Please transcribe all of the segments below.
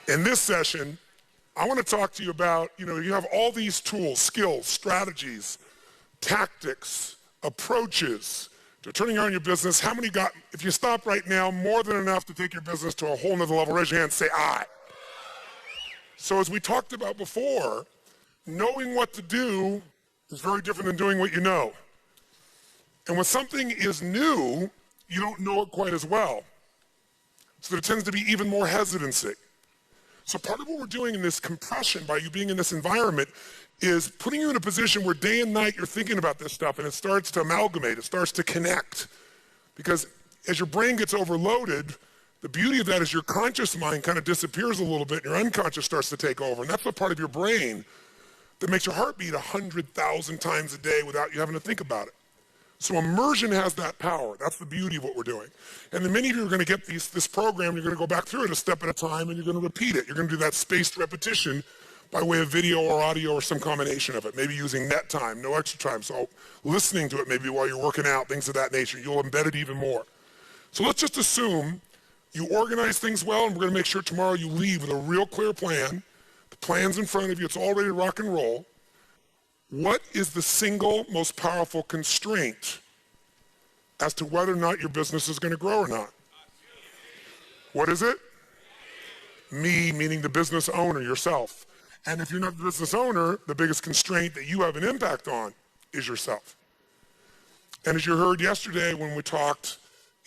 In this session, I want to talk to you about, you have all these tools, skills, strategies, tactics, approaches to turning on your business. How many got, if you stop right now, more than enough to take your business to a whole nother level? Raise your hand and say, "I." So as we talked about before, knowing what to do is very different than doing what you know. And when something is new, you don't know it quite as well. So there tends to be even more hesitancy. So part of what we're doing in this compression, by you being in this environment, is putting you in a position where day and night you're thinking about this stuff, and it starts to amalgamate, it starts to connect. Because as your brain gets overloaded, the beauty of that is your conscious mind kind of disappears a little bit, and your unconscious starts to take over. And that's the part of your brain that makes your heart beat 100,000 times a day without you having to think about it. So immersion has that power. That's the beauty of what we're doing. And then many of you are going to get this program, you're going to go back through it a step at a time, and you're going to repeat it. You're going to do that spaced repetition by way of video or audio or some combination of it, maybe using net time, no extra time. So listening to it maybe while you're working out, things of that nature. You'll embed it even more. So let's just assume you organize things well, and we're going to make sure tomorrow you leave with a real clear plan. The plan's in front of you. It's all ready to rock and roll. What is the single most powerful constraint as to whether or not your business is going to grow or not? What is it? Me, meaning the business owner, yourself. And if you're not the business owner, the biggest constraint that you have an impact on is yourself. And as you heard yesterday when we talked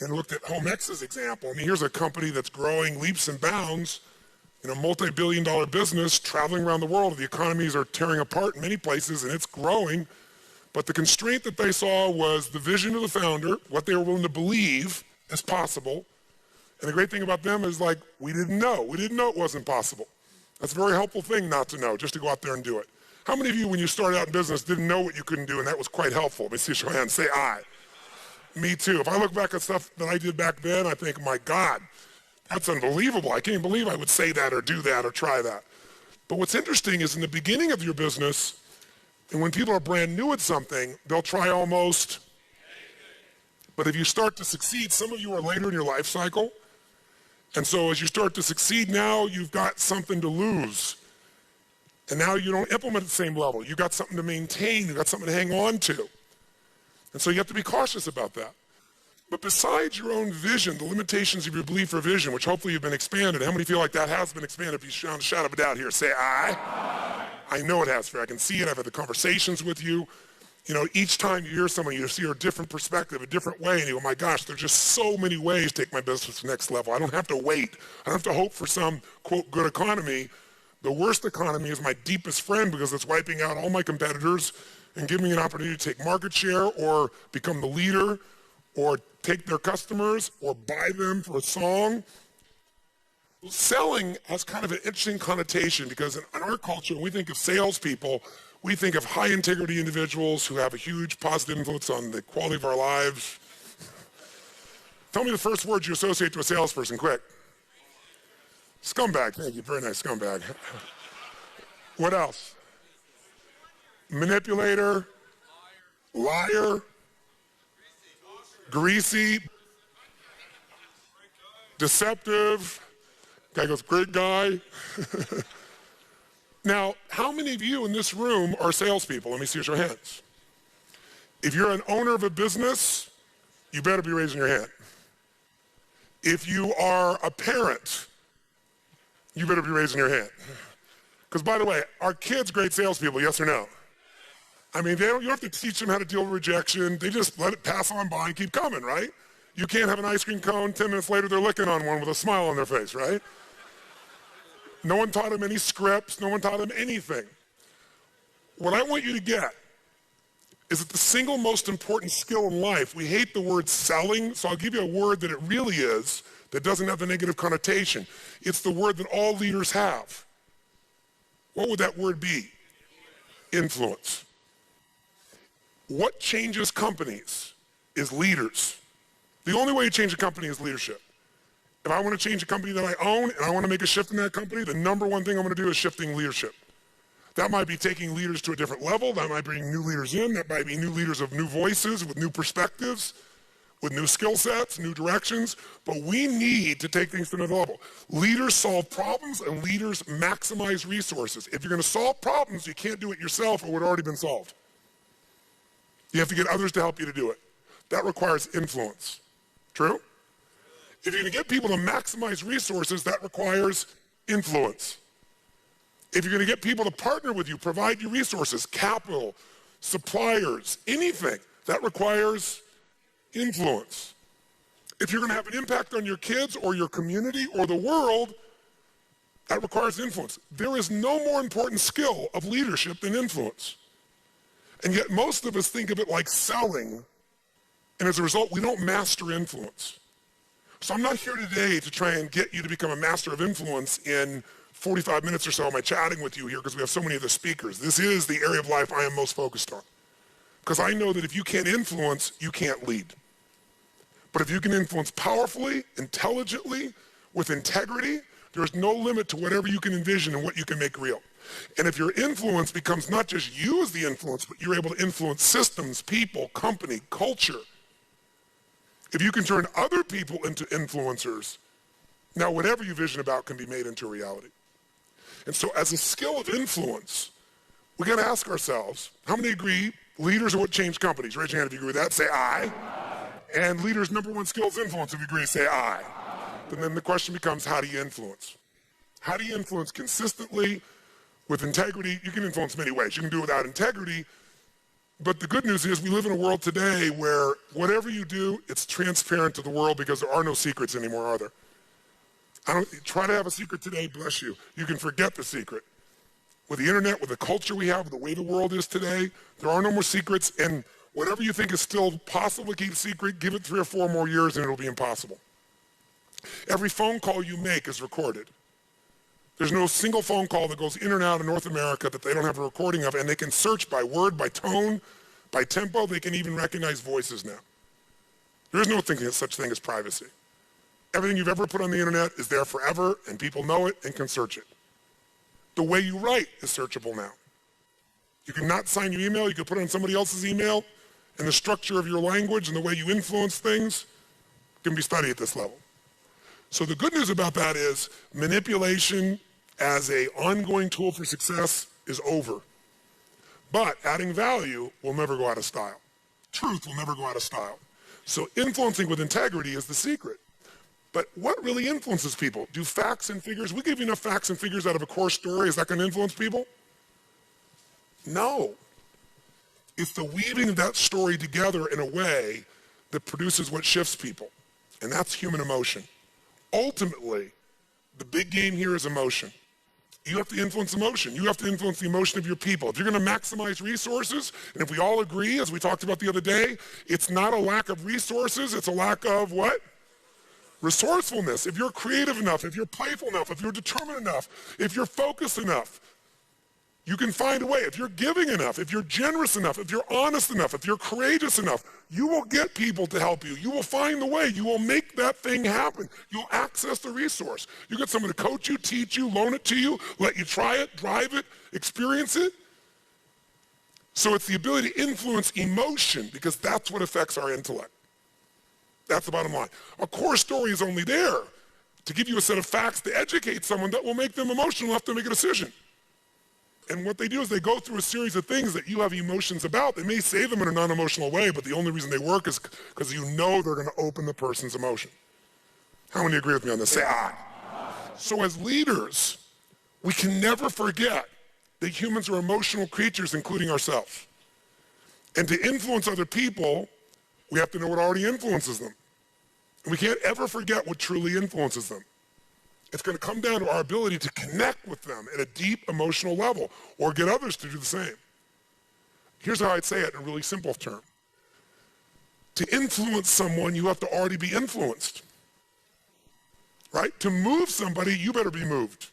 and looked at HomeX's example, I mean, here's a company that's growing leaps and bounds, multi-billion-dollar business, traveling around the world. The economies are tearing apart in many places, and it's growing. But the constraint that they saw was the vision of the founder, what they were willing to believe is possible. And the great thing about them is, we didn't know. We didn't know it wasn't possible. That's a very helpful thing not to know, just to go out there and do it. How many of you, when you started out in business, didn't know what you couldn't do, and that was quite helpful? Let me see your hand. Say, "I." Me too. If I look back at stuff that I did back then, I think, my God, that's unbelievable. I can't believe I would say that or do that or try that. But what's interesting is in the beginning of your business, and when people are brand new at something, they'll try almost. But if you start to succeed, some of you are later in your life cycle. And so as you start to succeed now, you've got something to lose. And now you don't implement at the same level. You've got something to maintain. You've got something to hang on to. And so you have to be cautious about that. But besides your own vision, the limitations of your belief for vision, which hopefully you've been expanded, how many feel like that has been expanded? If you shout a shadow of a doubt here, say, "I." I know it has, Fair. I can see it. I've had the conversations with you. Each time you hear someone, you see a different perspective, a different way, and you go, my gosh, there's just so many ways to take my business to the next level. I don't have to wait. I don't have to hope for some, quote, good economy. The worst economy is my deepest friend because it's wiping out all my competitors and giving me an opportunity to take market share or become the leader or take their customers or buy them for a song. Selling has kind of an interesting connotation because in our culture, when we think of salespeople, we think of high integrity individuals who have a huge positive influence on the quality of our lives. Tell me the first words you associate to a salesperson, quick. Scumbag, thank you, very nice, scumbag. What else? Manipulator, liar, greasy, deceptive. Guy goes, great guy. Now, how many of you in this room are salespeople? Let me see your hands. If you're an owner of a business, you better be raising your hand. If you are a parent, you better be raising your hand. Because by the way, are kids great salespeople, yes or no? I mean, you don't have to teach them how to deal with rejection. They just let it pass on by and keep coming, right? You can't have an ice cream cone, 10 minutes later they're licking on one with a smile on their face, right? No one taught them any scripts. No one taught them anything. What I want you to get is that the single most important skill in life, we hate the word selling, so I'll give you a word that it really is that doesn't have the negative connotation. It's the word that all leaders have. What would that word be? Influence. What changes companies is leaders. The only way to change a company is leadership. If I want to change a company that I own and I want to make a shift in that company, the number one thing I'm going to do is shifting leadership. That might be taking leaders to a different level. That might bring new leaders in. That might be new leaders of new voices with new perspectives. with new skill sets, new directions, but we need to take things to another level. Leaders solve problems and leaders maximize resources. If you're going to solve problems, you can't do it yourself or it would already been solved. You have to get others to help you to do it. That requires influence. True? If you're going to get people to maximize resources, that requires influence. If you're going to get people to partner with you, provide you resources, capital, suppliers, anything, that requires influence. If you're going to have an impact on your kids or your community or the world, that requires influence. There is no more important skill of leadership than influence. And yet most of us think of it like selling, and as a result, we don't master influence. So I'm not here today to try and get you to become a master of influence in 45 minutes or so. Am I chatting with you here because we have so many of the speakers. This is the area of life I am most focused on. Because I know that if you can't influence, you can't lead. But if you can influence powerfully, intelligently, with integrity, there's no limit to whatever you can envision and what you can make real. And if your influence becomes not just you as the influence, but you're able to influence systems, people, company, culture, if you can turn other people into influencers, now whatever you vision about can be made into reality. And so as a skill of influence, we got to ask ourselves, how many agree leaders are what change companies? Raise your hand if you agree with that. Say aye. And leaders' number one skill is influence. If you agree, say aye. And then the question becomes, how do you influence? How do you influence consistently with integrity? You can influence many ways. You can do it without integrity. But the good news is we live in a world today where whatever you do, it's transparent to the world because there are no secrets anymore, are there? Try to have a secret today, bless you. You can forget the secret. With the internet, with the culture we have, with the way the world is today, there are no more secrets, and whatever you think is still possible to keep secret, give it 3 or 4 more years and it'll be impossible. Every phone call you make is recorded. There's no single phone call that goes in and out of North America that they don't have a recording of, and they can search by word, by tone, by tempo. They can even recognize voices now. There is no such thing as privacy. Everything you've ever put on the internet is there forever, and people know it and can search it. The way you write is searchable now. You can not sign your email, you can put it on somebody else's email, and the structure of your language and the way you influence things can be studied at this level. So the good news about that is manipulation as an ongoing tool for success is over. But adding value will never go out of style. Truth will never go out of style. So influencing with integrity is the secret. But what really influences people? Do facts and figures, we give you enough facts and figures out of a core story, is that going to influence people? No. It's the weaving of that story together in a way that produces what shifts people, and that's human emotion. Ultimately, the big game here is emotion. You have to influence emotion. You have to influence the emotion of your people. If you're going to maximize resources, and if we all agree, as we talked about the other day, it's not a lack of resources, it's a lack of what? Resourcefulness. If you're creative enough, if you're playful enough, if you're determined enough, if you're focused enough, you can find a way. If you're giving enough, if you're generous enough, if you're honest enough, if you're courageous enough, you will get people to help you. You will find the way. You will make that thing happen. You'll access the resource. You get someone to coach you, teach you, loan it to you, let you try it, drive it, experience it. So it's the ability to influence emotion because that's what affects our intellect. That's the bottom line. A core story is only there to give you a set of facts to educate someone that will make them emotional enough to make a decision. And what they do is they go through a series of things that you have emotions about. They may say them in a non-emotional way, but the only reason they work is because you know they're going to open the person's emotion. How many agree with me on this? Say aye. So as leaders, we can never forget that humans are emotional creatures, including ourselves. And to influence other people, we have to know what already influences them. And we can't ever forget what truly influences them. It's going to come down to our ability to connect with them at a deep emotional level or get others to do the same. Here's how I'd say it in a really simple term. To influence someone, you have to already be influenced. Right? To move somebody, you better be moved.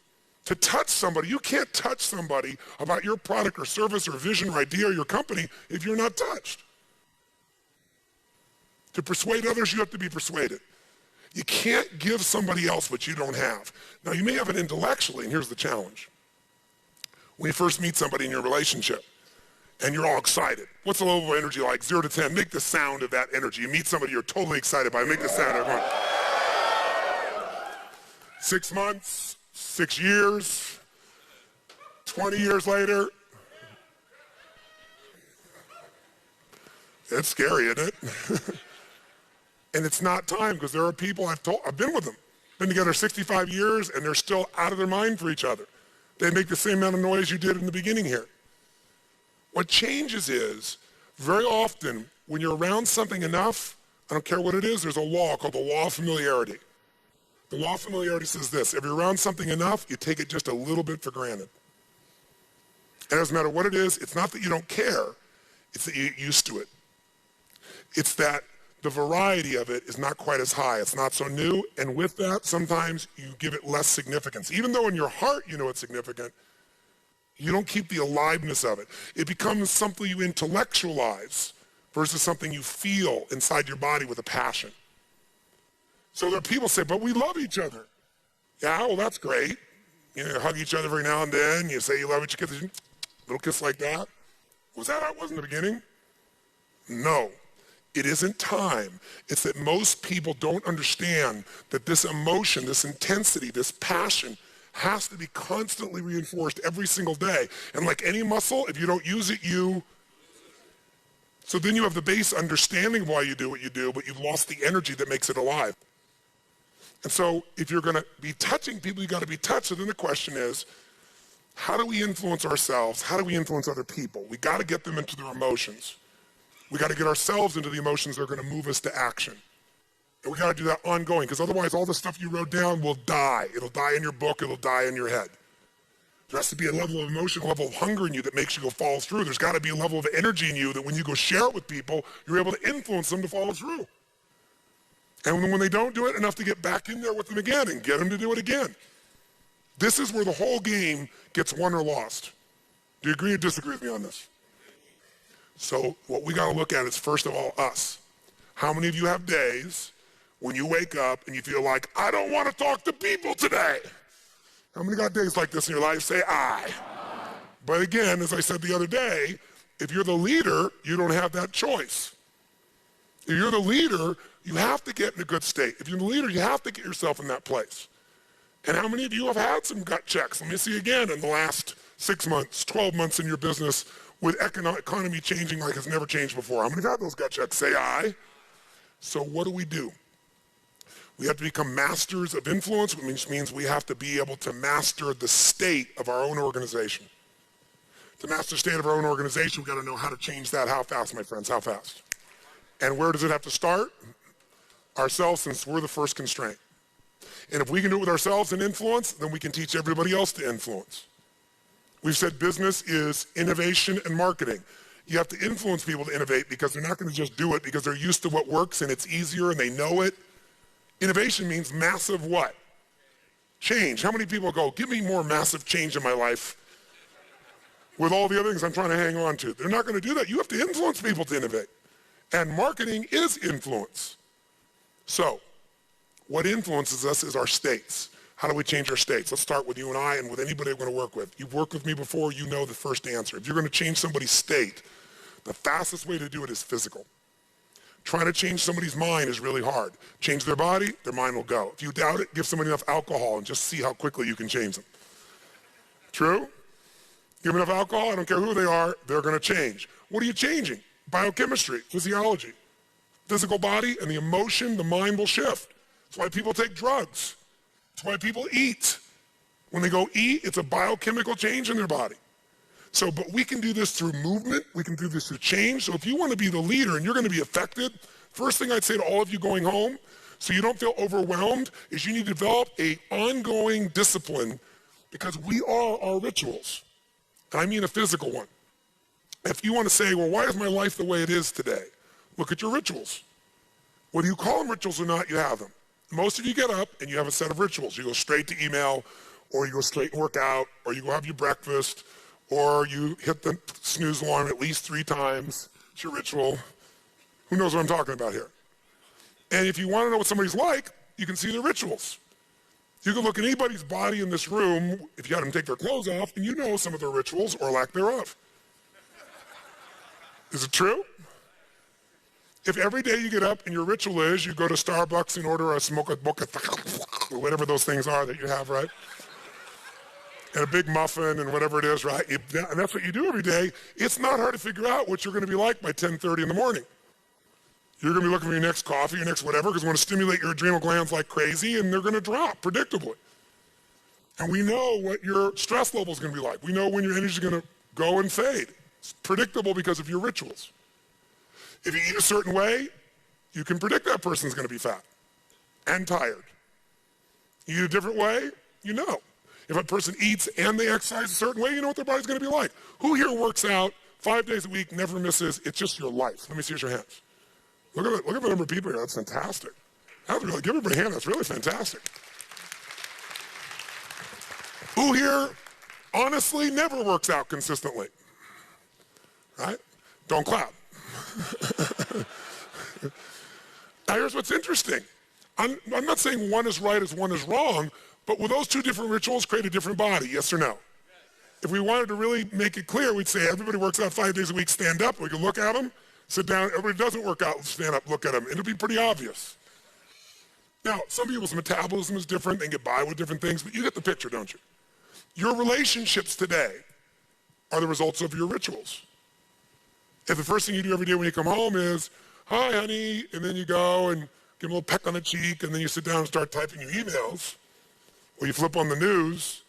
To touch somebody, you can't touch somebody about your product or service or vision or idea or your company if you're not touched. To persuade others, you have to be persuaded. You can't give somebody else what you don't have. Now, you may have it intellectually, and here's the challenge. When you first meet somebody in your relationship, and you're all excited. What's the level of energy like? 0 to 10. Make the sound of that energy. You meet somebody you're totally excited by. Make the sound, everyone. 6 months, 6 years, 20 years later. It's scary, isn't it? And it's not time, because there are people I've been with them, been together 65 years, and they're still out of their mind for each other. They make the same amount of noise you did in the beginning here. What changes is, very often, when you're around something enough, I don't care what it is, there's a law called the law of familiarity. The law of familiarity says this: if you're around something enough, you take it just a little bit for granted. And it doesn't matter what it is, it's not that you don't care, it's that you get used to it. It's that the variety of it is not quite as high. It's not so new, and with that, sometimes you give it less significance. Even though in your heart you know it's significant, you don't keep the aliveness of it. It becomes something you intellectualize versus something you feel inside your body with a passion. So there are people say, but we love each other. Yeah, well, that's great. You know, hug each other every now and then. You say you love each other, little kiss like that. Was that how it was in the beginning? No. It isn't time. It's that most people don't understand that this emotion, this intensity, this passion has to be constantly reinforced every single day. And like any muscle, if you don't use it, So then you have the base understanding of why you do what you do, but you've lost the energy that makes it alive. And so if you're going to be touching people, you got to be touched. So then the question is, how do we influence ourselves? How do we influence other people? We got to get them into their emotions. We got to get ourselves into the emotions that are going to move us to action. And we got to do that ongoing, because otherwise all the stuff you wrote down will die. It'll die in your book. It'll die in your head. There has to be a level of emotion, a level of hunger in you that makes you go follow through. There's got to be a level of energy in you that when you go share it with people, you're able to influence them to follow through. And when they don't do it, enough to get back in there with them again and get them to do it again. This is where the whole game gets won or lost. Do you agree or disagree with me on this? So what we got to look at is, first of all, us. How many of you have days when you wake up and you feel like, I don't want to talk to people today? How many got days like this in your life? Say I. But again, as I said the other day, if you're the leader, you don't have that choice. If you're the leader, you have to get in a good state. If you're the leader, you have to get yourself in that place. And how many of you have had some gut checks? Let me see again in the last 6 months, 12 months in your business with economy changing like it's never changed before. How many have had those gut checks? Say I. So what do? We have to become masters of influence, which means we have to be able to master the state of our own organization. To master the state of our own organization, we've got to know how to change that. How fast, my friends? How fast? And where does it have to start? Ourselves, since we're the first constraint. And if we can do it with ourselves and influence, then we can teach everybody else to influence. We've said business is innovation and marketing. You have to influence people to innovate, because they're not going to just do it because they're used to what works and it's easier and they know it. Innovation means massive what? Change. How many people go, give me more massive change in my life with all the other things I'm trying to hang on to? They're not going to do that. You have to influence people to innovate. And marketing is influence. So, what influences us is our states. How do we change our states? Let's start with you and I and with anybody we're going to work with. You've worked with me before, you know the first answer. If you're going to change somebody's state, the fastest way to do it is physical. Trying to change somebody's mind is really hard. Change their body, their mind will go. If you doubt it, give somebody enough alcohol and just see how quickly you can change them. True? Give them enough alcohol, I don't care who they are, they're going to change. What are you changing? Biochemistry, physiology, physical body, and the emotion, the mind will shift. That's why people take drugs. That's why people eat. When they go eat, it's a biochemical change in their body. So, but we can do this through movement. We can do this through change. So if you want to be the leader and you're going to be affected, first thing I'd say to all of you going home, so you don't feel overwhelmed, is you need to develop an ongoing discipline, because we are our rituals. And I mean a physical one. If you want to say, well, why is my life the way it is today? Look at your rituals. Whether you call them rituals or not, you have them. Most of you get up and you have a set of rituals. You go straight to email, or you go straight and work out, or you go have your breakfast, or you hit the snooze alarm at least 3 times. It's your ritual. Who knows what I'm talking about here? And if you want to know what somebody's like, you can see their rituals. You can look at anybody's body in this room, if you had them take their clothes off, and you know some of their rituals or lack thereof. Is it true? If every day you get up and your ritual is you go to Starbucks and order a mocha, or whatever those things are that you have, right? And a big muffin and whatever it is, right? And that's what you do every day. It's not hard to figure out what you're going to be like by 10:30 in the morning. You're going to be looking for your next coffee, your next whatever, because we want to stimulate your adrenal glands like crazy, and they're going to drop predictably. And we know what your stress level is going to be like. We know when your energy is going to go and fade. It's predictable because of your rituals. If you eat a certain way, you can predict that person's going to be fat and tired. You eat a different way, you know. If a person eats and they exercise a certain way, you know what their body's going to be like. Who here works out 5 days a week, never misses? It's just your life. Let me see your hands. Look at the number of people here. That's fantastic. Give everybody a hand. That's really fantastic. Who here honestly never works out consistently? Right? Don't clap. Now here's what's interesting. I'm not saying one is right as one is wrong, but will those two different rituals create a different body, yes or no? If we wanted to really make it clear, we'd say everybody works out 5 days a week, stand up, we can look at them, sit down, everybody doesn't work out, stand up, look at them. It'll be pretty obvious. Now, some people's metabolism is different, they can get by with different things, but you get the picture, don't you? Your relationships today are the results of your rituals. If the first thing you do every day when you come home is, hi, honey, and then you go and give them a little peck on the cheek, and then you sit down and start typing your emails, or you flip on the news,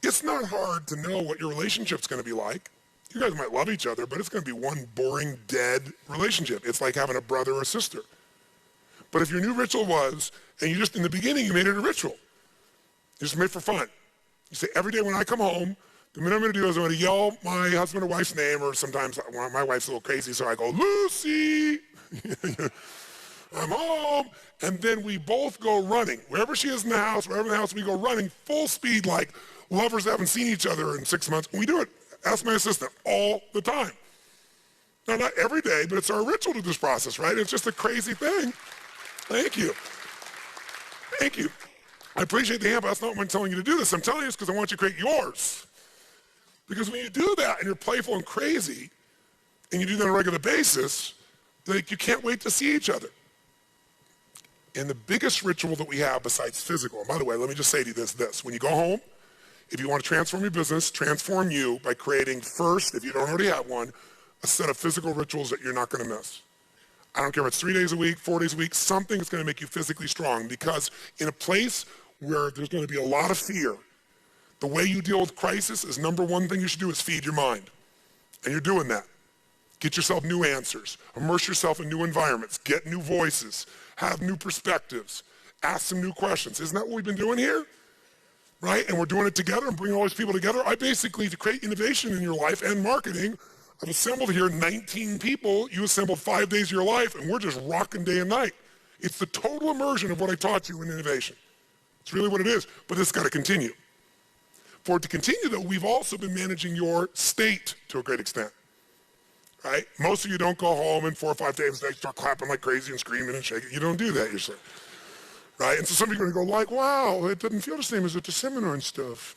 it's not hard to know what your relationship's going to be like. You guys might love each other, but it's going to be one boring, dead relationship. It's like having a brother or sister. But if your new ritual was, and you just, in the beginning, you made it a ritual. You just made it for fun. You say, every day when I come home, the minute I'm going to do is I'm going to yell my husband or wife's name, or sometimes my wife's a little crazy, so I go, Lucy, I'm home. And then we both go running. Wherever she is in the house, wherever in the house, we go running full speed like lovers that haven't seen each other in 6 months. And we do it, ask my assistant, all the time. Now, not every day, but it's our ritual to this process, right? It's just a crazy thing. Thank you. Thank you. I appreciate the hand, but that's not why I'm telling you to do this. I'm telling you this because I want you to create yours. Because when you do that and you're playful and crazy, and you do that on a regular basis, like you can't wait to see each other. And the biggest ritual that we have besides physical, and by the way, let me just say to you this. When you go home, if you want to transform your business, transform you by creating first, if you don't already have one, a set of physical rituals that you're not going to miss. I don't care if it's 3 days a week, 4 days a week, something that's going to make you physically strong, because in a place where there's going to be a lot of fear, the way you deal with crisis is number one thing you should do is feed your mind. And you're doing that. Get yourself new answers. Immerse yourself in new environments. Get new voices. Have new perspectives. Ask some new questions. Isn't that what we've been doing here? Right? And we're doing it together and bringing all these people together. I basically, to create innovation in your life and marketing, I've assembled here 19 people. You assembled 5 days of your life, and we're just rocking day and night. It's the total immersion of what I taught you in innovation. It's really what it is. But it's got to continue. For it to continue, though, we've also been managing your state to a great extent. Right? Most of you don't go home in 4 or 5 days and start clapping like crazy and screaming and shaking. You don't do that usually. Right? And so some of you are going to go like, wow, it doesn't feel the same as at the seminar and stuff.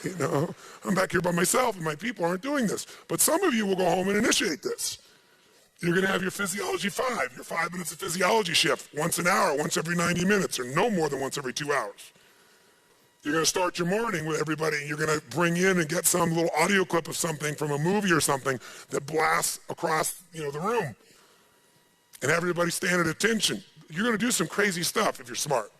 You know, I'm back here by myself and my people aren't doing this. But some of you will go home and initiate this. You're going to have your Physiology 5, your 5 minutes of physiology shift, once an hour, once every 90 minutes, or no more than once every 2 hours. You're going to start your morning with everybody, and you're going to bring in and get some little audio clip of something from a movie or something that blasts across, the room. And have everybody stand at attention. You're going to do some crazy stuff if you're smart.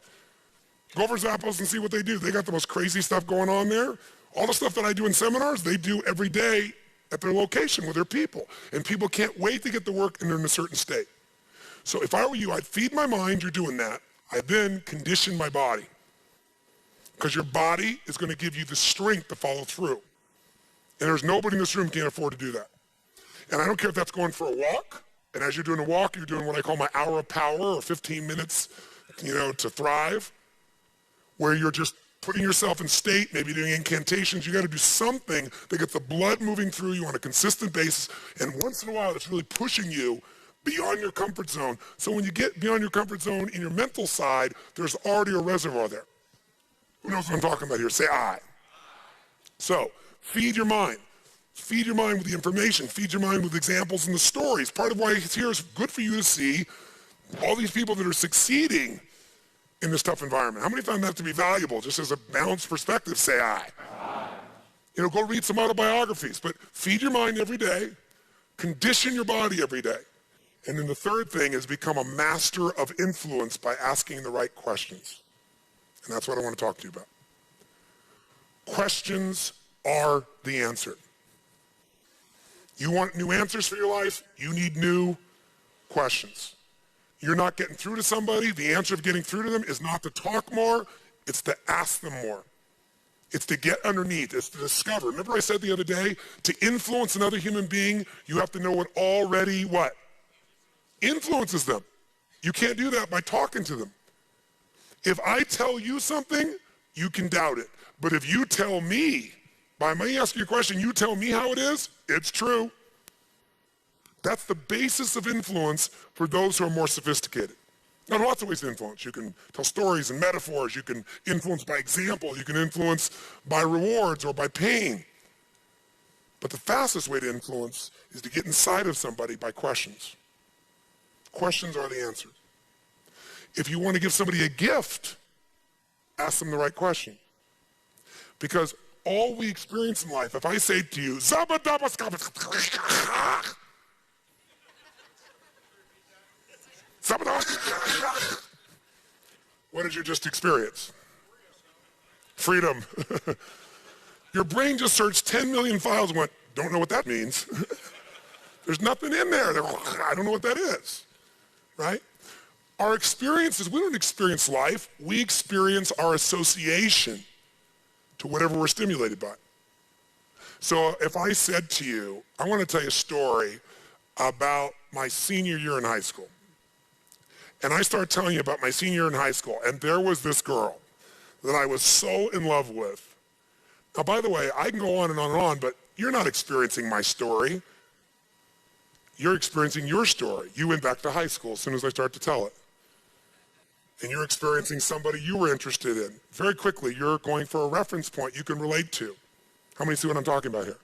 Go over Zappos and see what they do. They got the most crazy stuff going on there. All the stuff that I do in seminars, they do every day at their location with their people. And people can't wait to get to work and they're in a certain state. So if I were you, I'd feed my mind, you're doing that. I'd then condition my body. Because your body is going to give you the strength to follow through. And there's nobody in this room who can't afford to do that. And I don't care if that's going for a walk. And as you're doing a walk, you're doing what I call my hour of power, or 15 minutes, to thrive, where you're just putting yourself in state, maybe doing incantations. You got to do something that gets the blood moving through you on a consistent basis. And once in a while, it's really pushing you beyond your comfort zone. So when you get beyond your comfort zone in your mental side, there's already a reservoir there. Who knows what I'm talking about here? Say I. So feed your mind. Feed your mind with the information. Feed your mind with examples and the stories. Part of why it's here is good for you to see all these people that are succeeding in this tough environment. How many found that to be valuable? Just as a balanced perspective, say aye. You know, go read some autobiographies, but feed your mind every day, condition your body every day. And then the third thing is become a master of influence by asking the right questions. And that's what I want to talk to you about. Questions are the answer. You want new answers for your life? You need new questions. You're not getting through to somebody. The answer of getting through to them is not to talk more, it's to ask them more. It's to get underneath, it's to discover. Remember I said the other day, to influence another human being, you have to know what already what? Influences them. You can't do that by talking to them. If I tell you something, you can doubt it. But if you tell me, by me asking you a question, you tell me how it is, it's true. That's the basis of influence for those who are more sophisticated. Now, lots of ways to influence. You can tell stories and metaphors. You can influence by example. You can influence by rewards or by pain. But the fastest way to influence is to get inside of somebody by questions. Questions are the answer. If you want to give somebody a gift, ask them the right question. Because all we experience in life, if I say to you, what did you just experience? Freedom. Your brain just searched 10 million files and went, don't know what that means. There's nothing in there. I don't know what that is, right? Our experiences, we don't experience life. We experience our association to whatever we're stimulated by. So if I said to you, I want to tell you a story about my senior year in high school. And I started telling you about my senior year in high school, and there was this girl that I was so in love with. Now, by the way, I can go on and on and on, but you're not experiencing my story. You're experiencing your story. You went back to high school as soon as I started to tell it. And you're experiencing somebody you were interested in. Very quickly, you're going for a reference point you can relate to. How many see what I'm talking about here?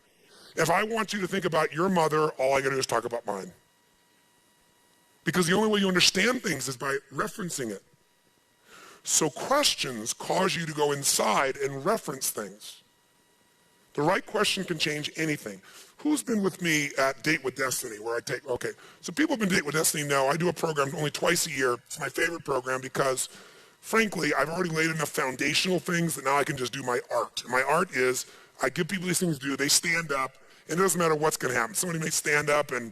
If I want you to think about your mother, all I got to do is talk about mine. Because the only way you understand things is by referencing it. So questions cause you to go inside and reference things. The right question can change anything. Who's been with me at Date with Destiny where I take, okay, so people have been Date with Destiny know I do a program only twice a year. It's my favorite program because, frankly, I've already laid enough foundational things that now I can just do my art. My art is I give people these things to do, they stand up, and it doesn't matter what's going to happen. Somebody may stand up and,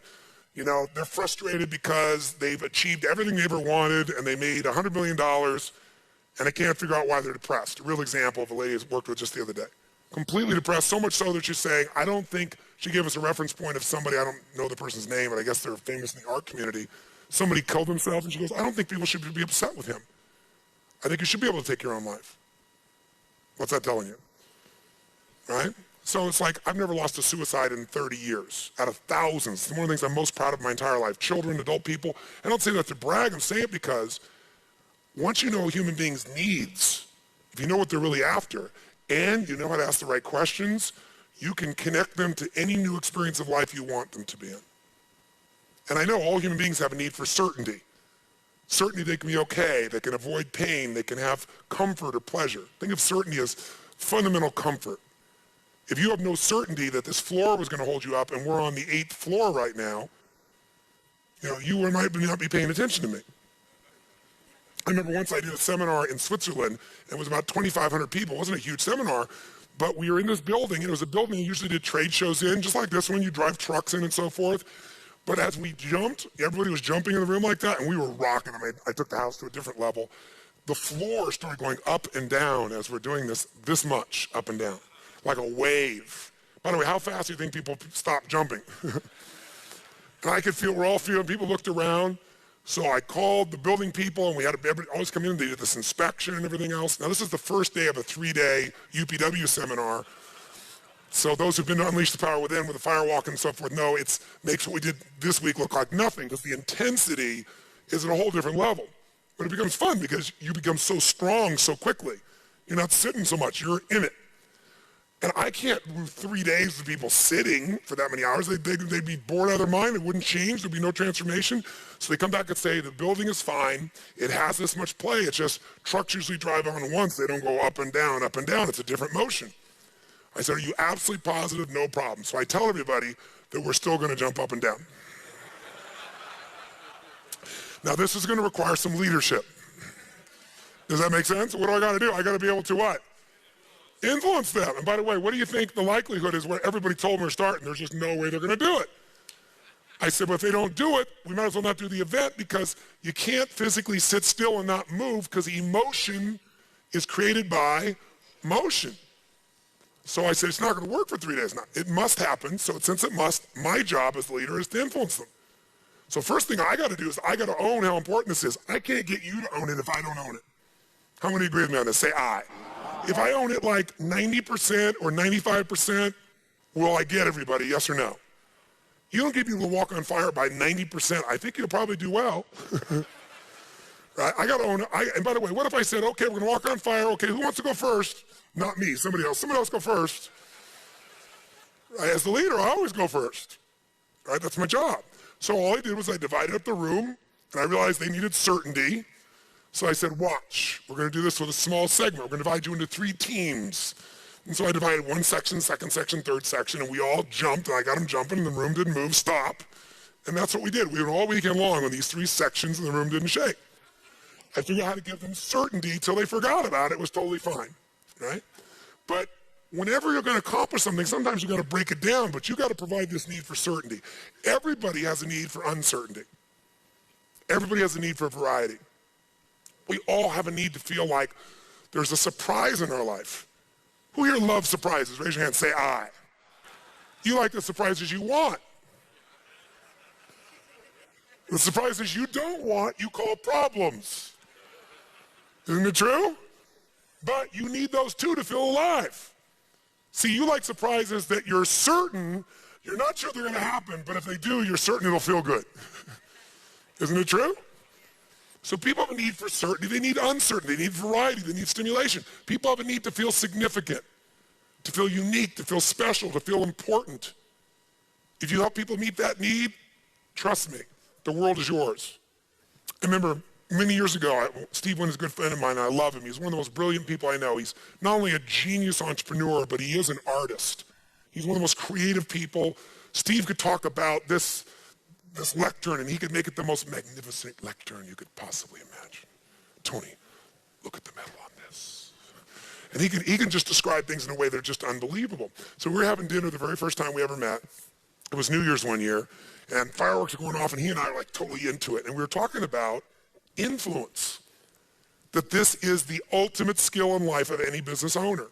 you know, they're frustrated because they've achieved everything they ever wanted and they made $100 million and they can't figure out why they're depressed. A real example of a lady I worked with just the other day. Completely depressed, so much so that she's saying, I don't think, she gave us a reference point of somebody, I don't know the person's name, but I guess they're famous in the art community. Somebody killed himself, and she goes, I don't think people should be upset with him. I think you should be able to take your own life. What's that telling you? Right? So it's like, I've never lost a suicide in 30 years, out of thousands. It's one of the things I'm most proud of my entire life. Children, adult people. I don't say that to brag, I'm saying it because once you know a human being's needs, if you know what they're really after, and you know how to ask the right questions, you can connect them to any new experience of life you want them to be in. And I know all human beings have a need for certainty. Certainty they can be okay, they can avoid pain, they can have comfort or pleasure. Think of certainty as fundamental comfort. If you have no certainty that this floor was going to hold you up and we're on the 8th floor right now, you know, you might not be paying attention to me. I remember once I did a seminar in Switzerland, and it was about 2,500 people. It wasn't a huge seminar, but we were in this building, and it was a building you usually did trade shows in, just like this one, you drive trucks in and so forth. But as we jumped, everybody was jumping in the room like that, and we were rocking them. I took the house to a different level. The floor started going up and down as we're doing this much up and down, like a wave. By the way, how fast do you think people stop jumping? And I could feel, we're all feeling, people looked around. So I called the building people, and we had everybody always come in. They did this inspection and everything else. Now, this is the first day of a 3-day UPW seminar. So those who've been to Unleash the Power Within with the firewalk and so forth know it makes what we did this week look like nothing because the intensity is at a whole different level. But it becomes fun because you become so strong so quickly. You're not sitting so much. You're in it. And I can't move 3 days of people sitting for that many hours. They'd be bored out of their mind. It wouldn't change. There'd be no transformation. So they come back and say, the building is fine. It has this much play. It's just trucks usually drive on once. They don't go up and down, up and down. It's a different motion. I said, are you absolutely positive? No problem. So I tell everybody that we're still going to jump up and down. Now, this is going to require some leadership. Does that make sense? What do I got to do? I got to be able to what? Influence them. And by the way, what do you think the likelihood is where everybody told them we're starting? There's just no way they're going to do it. I said, well, if they don't do it, we might as well not do the event because you can't physically sit still and not move because emotion is created by motion. So I said, it's not going to work for 3 days now. It must happen. So since it must, my job as the leader is to influence them. So first thing I got to do is I got to own how important this is. I can't get you to own it if I don't own it. How many agree with me on this? Say aye. If I own it like 90% or 95%, will I get everybody, yes or no? You don't get people to walk on fire by 90%. I think you'll probably do well. Right? I got to own it. And by the way, what if I said, okay, we're going to walk on fire. Okay, who wants to go first? Not me, somebody else. Somebody else go first. Right? As the leader, I always go first. Right? That's my job. So all I did was I divided up the room, and I realized they needed certainty. So I said, watch, we're going to do this with a small segment. We're going to divide you into 3 teams. And so I divided one section, second section, third section, and we all jumped, and I got them jumping, and the room didn't move, stop. And that's what we did. We went all weekend long on these 3 sections, and the room didn't shake. I figured out how to give them certainty till they forgot about it. It was totally fine, right? But whenever you're going to accomplish something, sometimes you got to break it down, but you got to provide this need for certainty. Everybody has a need for uncertainty. Everybody has a need for variety. We all have a need to feel like there's a surprise in our life. Who here loves surprises? Raise your hand, say aye. You like the surprises you want. The surprises you don't want, you call problems. Isn't it true? But you need those too to feel alive. See, you like surprises that you're certain, you're not sure they're going to happen, but if they do, you're certain it'll feel good. Isn't it true? So people have a need for certainty. They need uncertainty. They need variety. They need stimulation. People have a need to feel significant, to feel unique, to feel special, to feel important. If you help people meet that need, trust me, the world is yours. I remember many years ago, Steve Wynn is a good friend of mine, and I love him. He's one of the most brilliant people I know. He's not only a genius entrepreneur, but he is an artist. He's one of the most creative people. Steve could talk about this lectern, and he could make it the most magnificent lectern you could possibly imagine. Tony, look at the metal on this. And he can just describe things in a way that are just unbelievable. So we were having dinner the very first time we ever met. It was New Year's one year, and fireworks were going off, and he and I were like totally into it. And we were talking about influence, that this is the ultimate skill in life of any business owner,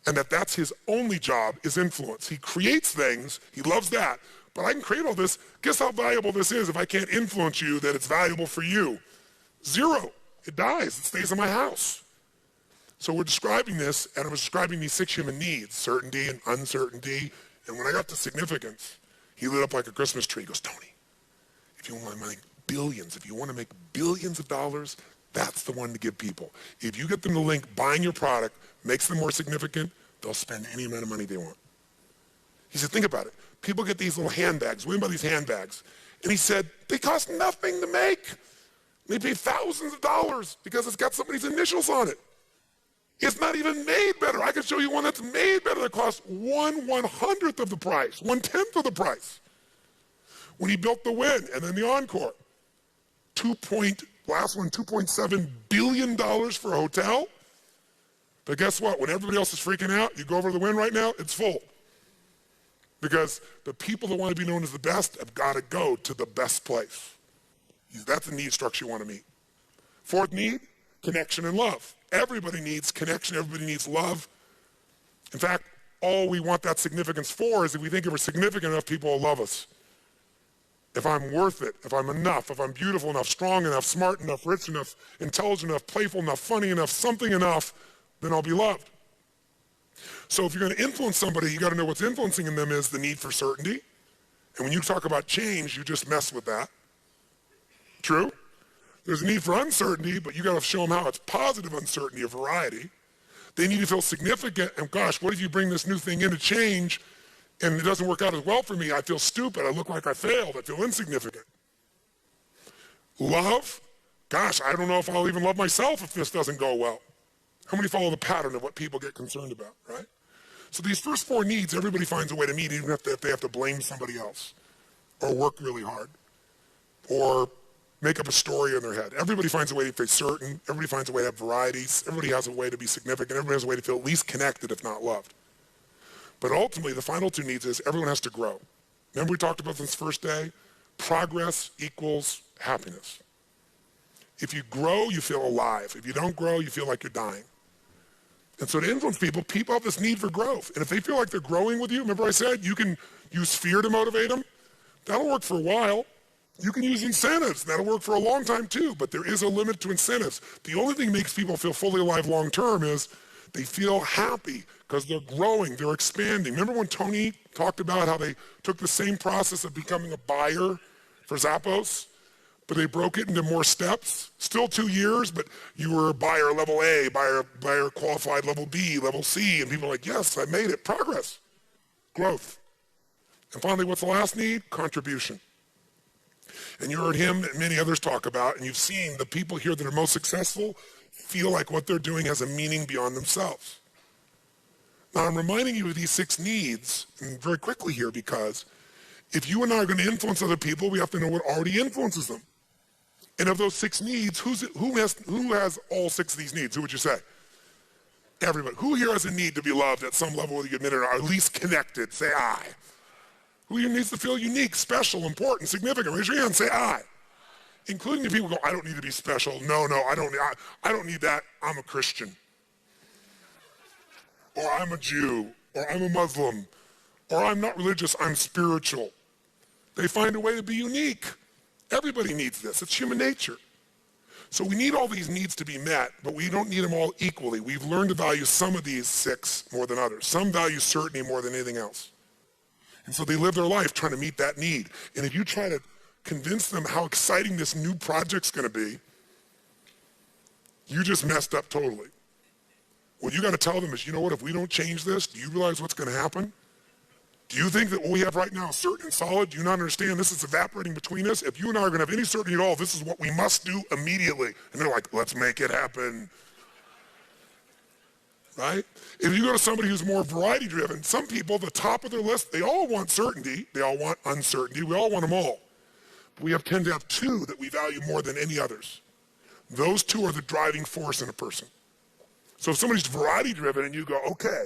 and that's his only job is influence. He creates things, he loves that, but I can create all this. Guess how valuable this is if I can't influence you that it's valuable for you? 0. It dies. It stays in my house. So we're describing this, and I was describing these 6 human needs, certainty and uncertainty. And when I got to significance, he lit up like a Christmas tree. He goes, Tony, if you want to make billions, if you want to make billions of dollars, that's the one to give people. If you get them to link buying your product makes them more significant, they'll spend any amount of money they want. He said, think about it. People get these little handbags. We buy these handbags. And he said, they cost nothing to make. They pay thousands of dollars because it's got somebody's initials on it. It's not even made better. I can show you one that's made better that costs 1/100th of the price, 1/10 of the price. When he built the Win and then the Encore, last one, $2.7 billion for a hotel. But guess what? When everybody else is freaking out, you go over to the Win right now, it's full. Because the people that want to be known as the best have got to go to the best place. That's the need structure you want to meet. 4th need, connection and love. Everybody needs connection. Everybody needs love. In fact, all we want that significance for is if we think if we're significant enough, people will love us. If I'm worth it, if I'm enough, if I'm beautiful enough, strong enough, smart enough, rich enough, intelligent enough, playful enough, funny enough, something enough, then I'll be loved. So if you're going to influence somebody, you got to know what's influencing in them is the need for certainty. And when you talk about change, you just mess with that. True? There's a need for uncertainty, but you got to show them how it's positive uncertainty, a variety. They need to feel significant, and gosh, what if you bring this new thing in to change and it doesn't work out as well for me? I feel stupid, I look like I failed, I feel insignificant. Love, gosh, I don't know if I'll even love myself if this doesn't go well. How many follow the pattern of what people get concerned about, right? So these first 4 needs, everybody finds a way to meet, even if they have to blame somebody else, or work really hard, or make up a story in their head. Everybody finds a way to be certain, everybody finds a way to have varieties, everybody has a way to be significant, everybody has a way to feel at least connected, if not loved. But ultimately, the final 2 needs is everyone has to grow. Remember we talked about this first day? Progress equals happiness. If you grow, you feel alive. If you don't grow, you feel like you're dying. And so to influence people, people have this need for growth. And if they feel like they're growing with you, remember I said you can use fear to motivate them? That'll work for a while. You can use incentives. That'll work for a long time too, but there is a limit to incentives. The only thing that makes people feel fully alive long term is they feel happy because they're growing, they're expanding. Remember when Tony talked about how they took the same process of becoming a buyer for Zappos, but they broke it into more steps? Still 2 years, but you were a buyer level A, buyer qualified level B, level C, and people are like, yes, I made it. Progress, growth. And finally, what's the last need? Contribution. And you heard him and many others talk about, and you've seen the people here that are most successful feel like what they're doing has a meaning beyond themselves. Now, I'm reminding you of these 6 needs, and very quickly here, because if you and I are going to influence other people, we have to know what already influences them. And of those 6 needs, who has all 6 of these needs? Who would you say? Everybody. Who here has a need to be loved at some level, whether you admit it or at least connected? Say I. Who here needs to feel unique, special, important, significant? Raise your hand, say I. Including the people who go, I don't need to be special. No, I don't need that. I'm a Christian. Or I'm a Jew. Or I'm a Muslim. Or I'm not religious, I'm spiritual. They find a way to be unique. Everybody needs this. It's human nature. So we need all these needs to be met, but we don't need them all equally. We've learned to value some of these 6 more than others. Some value certainty more than anything else. And so they live their life trying to meet that need. And if you try to convince them how exciting this new project's going to be, you just messed up totally. What you got to tell them is, you know what, if we don't change this, do you realize what's going to happen? Do you think that what we have right now is certain and solid? Do you not understand this is evaporating between us? If you and I are going to have any certainty at all, this is what we must do immediately. And they're like, let's make it happen. Right? If you go to somebody who's more variety driven, some people, the top of their list, they all want certainty. They all want uncertainty. We all want them all. But we tend to have 2 that we value more than any others. Those 2 are the driving force in a person. So if somebody's variety driven and you go, okay,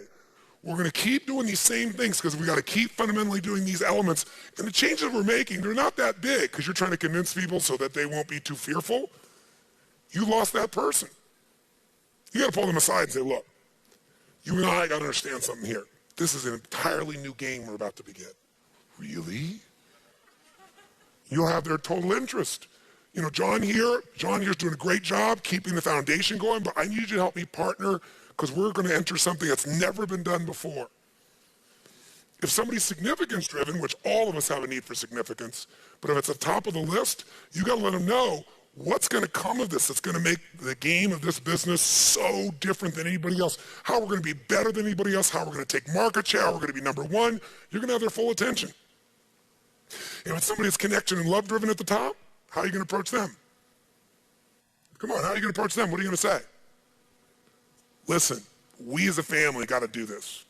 we're going to keep doing these same things because we got to keep fundamentally doing these elements. And the changes we're making, they're not that big because you're trying to convince people so that they won't be too fearful. You lost that person. You got to pull them aside and say, look, you and I got to understand something here. This is an entirely new game we're about to begin. Really? You'll have their total interest. You know, John here's doing a great job keeping the foundation going, but I need you to help me partner because we're going to enter something that's never been done before. If somebody's significance driven, which all of us have a need for significance, but if it's at the top of the list, you got to let them know what's going to come of this that's going to make the game of this business so different than anybody else, how we're going to be better than anybody else, how we're going to take market share, how we're going to be number 1. You're going to have their full attention. If it's somebody that's connection and love driven at the top, how are you going to approach them? Come on, how are you going to approach them? What are you going to say? Listen, we as a family got to do this.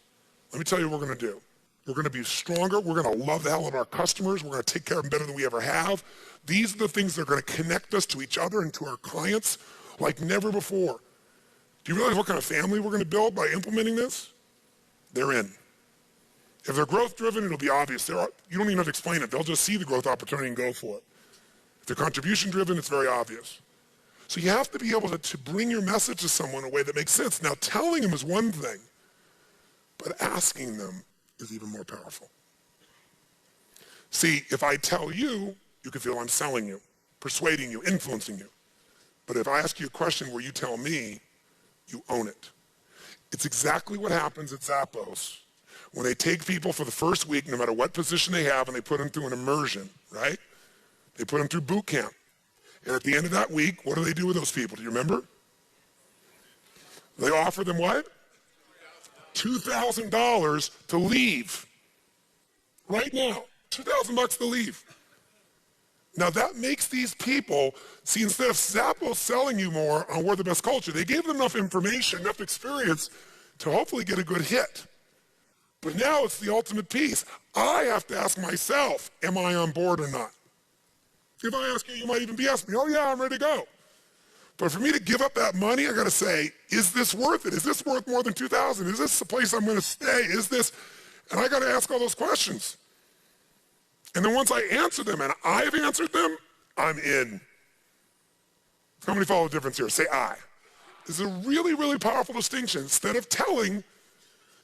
Let me tell you what we're going to do. We're going to be stronger. We're going to love the hell out of our customers. We're going to take care of them better than we ever have. These are the things that are going to connect us to each other and to our clients like never before. Do you realize what kind of family we're going to build by implementing this? They're in. If they're growth driven, it'll be obvious. You don't even have to explain it. They'll just see the growth opportunity and go for it. If they're contribution driven, it's very obvious. So you have to be able to bring your message to someone in a way that makes sense. Now, telling them is one thing, but asking them is even more powerful. See, if I tell you, you can feel I'm selling you, persuading you, influencing you. But if I ask you a question where you tell me, you own it. It's exactly what happens at Zappos when they take people for the first week, no matter what position they have, and they put them through an immersion, right? They put them through boot camp. And at the end of that week, what do they do with those people? Do you remember? They offer them what? $2,000 to leave. Right now, $2,000 to leave. Now that makes these people, see, instead of Zappos selling you more on We're the Best Culture, they gave them enough information, enough experience to hopefully get a good hit. But now it's the ultimate piece. I have to ask myself, am I on board or not? If I ask you, you might even be asking me, oh yeah, I'm ready to go. But for me to give up that money, I gotta say, is this worth it? Is this worth more than $2,000? Is this the place I'm gonna stay? Is this, and I gotta ask all those questions. And then once I answer them, and I've answered them, I'm in. How many follow the difference here? Say I. This is a really, really powerful distinction. Instead of telling,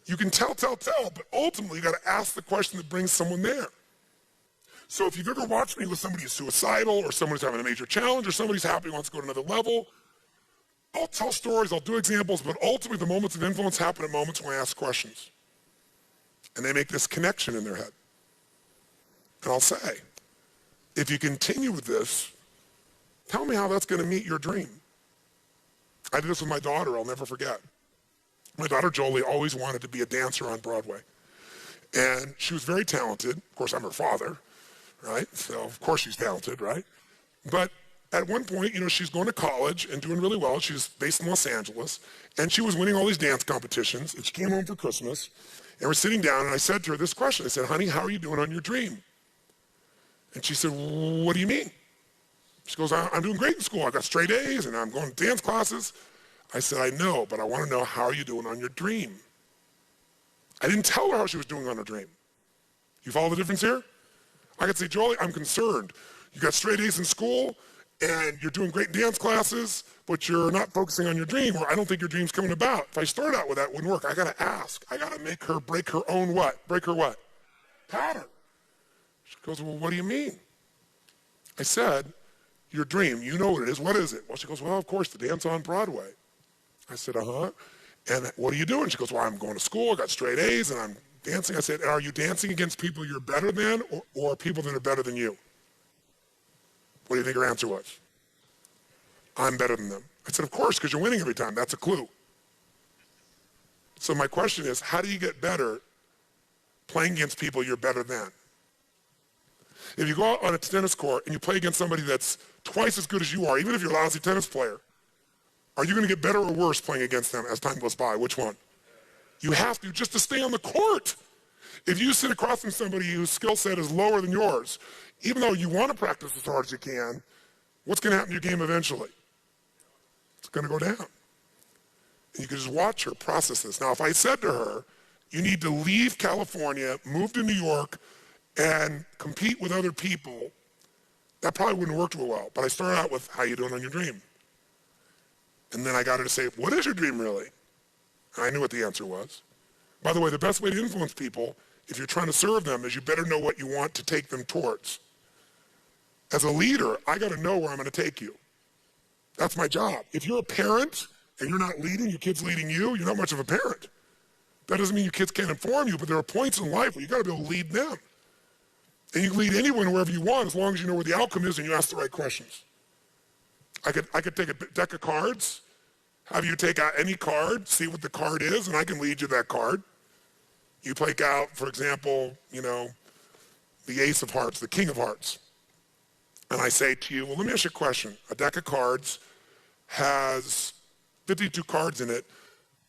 you can tell, but ultimately you gotta ask the question that brings someone there. So if you've ever watched me with somebody who's suicidal, or somebody's having a major challenge, or somebody's happy and wants to go to another level, I'll tell stories, I'll do examples, but ultimately the moments of influence happen at moments when I ask questions. And they make this connection in their head. And I'll say, if you continue with this, tell me how that's going to meet your dream. I did this with my daughter, I'll never forget. My daughter Jolie always wanted to be a dancer on Broadway. And she was very talented. Of course, I'm her father, right? So of course she's talented, right? But at one point, you know, she's going to college and doing really well. She's based in Los Angeles. And she was winning all these dance competitions. And she came home for Christmas. And we're sitting down, and I said to her this question. I said, honey, how are you doing on your dream? And she said, what do you mean? She goes, I'm doing great in school. I got straight A's, and I'm going to dance classes. I said, I know, but I want to know, how are you doing on your dream? I didn't tell her how she was doing on her dream. You follow the difference here? I could say, Jolie, I'm concerned. You got straight A's in school, and you're doing great in dance classes, but you're not focusing on your dream, or I don't think your dream's coming about. If I start out with that, it wouldn't work. I got to ask. I got to make her break her own what? Break her what? Pattern. She goes, well, what do you mean? I said, your dream, you know what it is. What is it? Well, she goes, well, of course, the dance on Broadway. I said, uh-huh. And what are you doing? She goes, well, I'm going to school, I got straight A's, and I'm dancing. I said, are you dancing against people you're better than, or people that are better than you? What do you think her answer was? I'm better than them. I said, of course, because you're winning every time. That's a clue. So my question is, how do you get better playing against people you're better than? If you go out on a tennis court and you play against somebody that's twice as good as you are, even if you're a lousy tennis player, are you going to get better or worse playing against them as time goes by? Which one? You have to, just to stay on the court. If you sit across from somebody whose skill set is lower than yours, even though you want to practice as hard as you can, what's going to happen to your game eventually? It's going to go down. And you can just watch her process this. Now, if I said to her, you need to leave California, move to New York, and compete with other people, that probably wouldn't work too well. But I started out with, how you doing on your dream? And then I got her to say, what is your dream really? And I knew what the answer was. By the way, the best way to influence people, if you're trying to serve them, is you better know what you want to take them towards. As a leader, I got to know where I'm going to take you. That's my job. If you're a parent and you're not leading, your kid's leading you, you're not much of a parent. That doesn't mean your kids can't inform you, but there are points in life where you got to be able to lead them. And you can lead anyone wherever you want as long as you know where the outcome is and you ask the right questions. I could take a deck of cards, have you take out any card, see what the card is, and I can lead you that card. You take out, for example, you know, the Ace of Hearts, the King of Hearts. And I say to you, well, let me ask you a question. A deck of cards has 52 cards in it,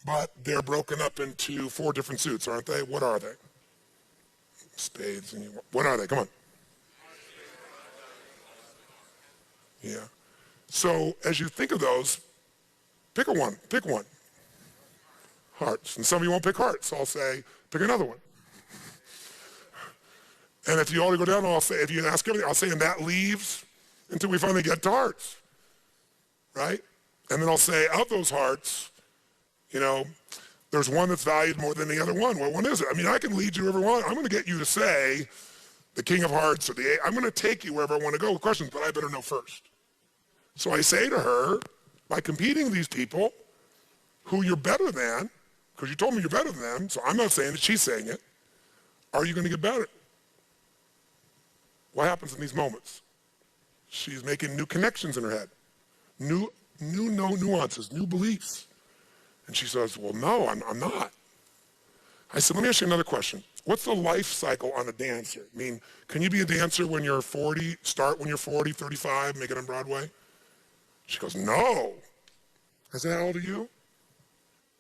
but they're broken up into 4 different suits, aren't they? What are they? Spades. What are they? Come on. Yeah. So as you think of those, pick one. Pick one. Hearts. And some of you won't pick hearts, so I'll say, pick another one. And if you already go down, I'll say, if you ask everything, I'll say, and that leaves until we finally get to hearts. Right? And then I'll say, of those hearts, you know, there's one that's valued more than the other one. What one is it? I mean, I can lead you wherever I want. I'm going to get you to say the King of Hearts or the I'm going to take you wherever I want to go with questions, but I better know first. So I say to her, by competing with these people who you're better than, because you told me you're better than them, so I'm not saying it, she's saying it, are you going to get better? What happens in these moments? She's making new connections in her head, new nuances, new beliefs. And she says, well, no, I'm not. I said, let me ask you another question. What's the life cycle on a dancer? I mean, can you be a dancer when you're 40, start when you're 40, 35, make it on Broadway? She goes, no. I said, how old are you?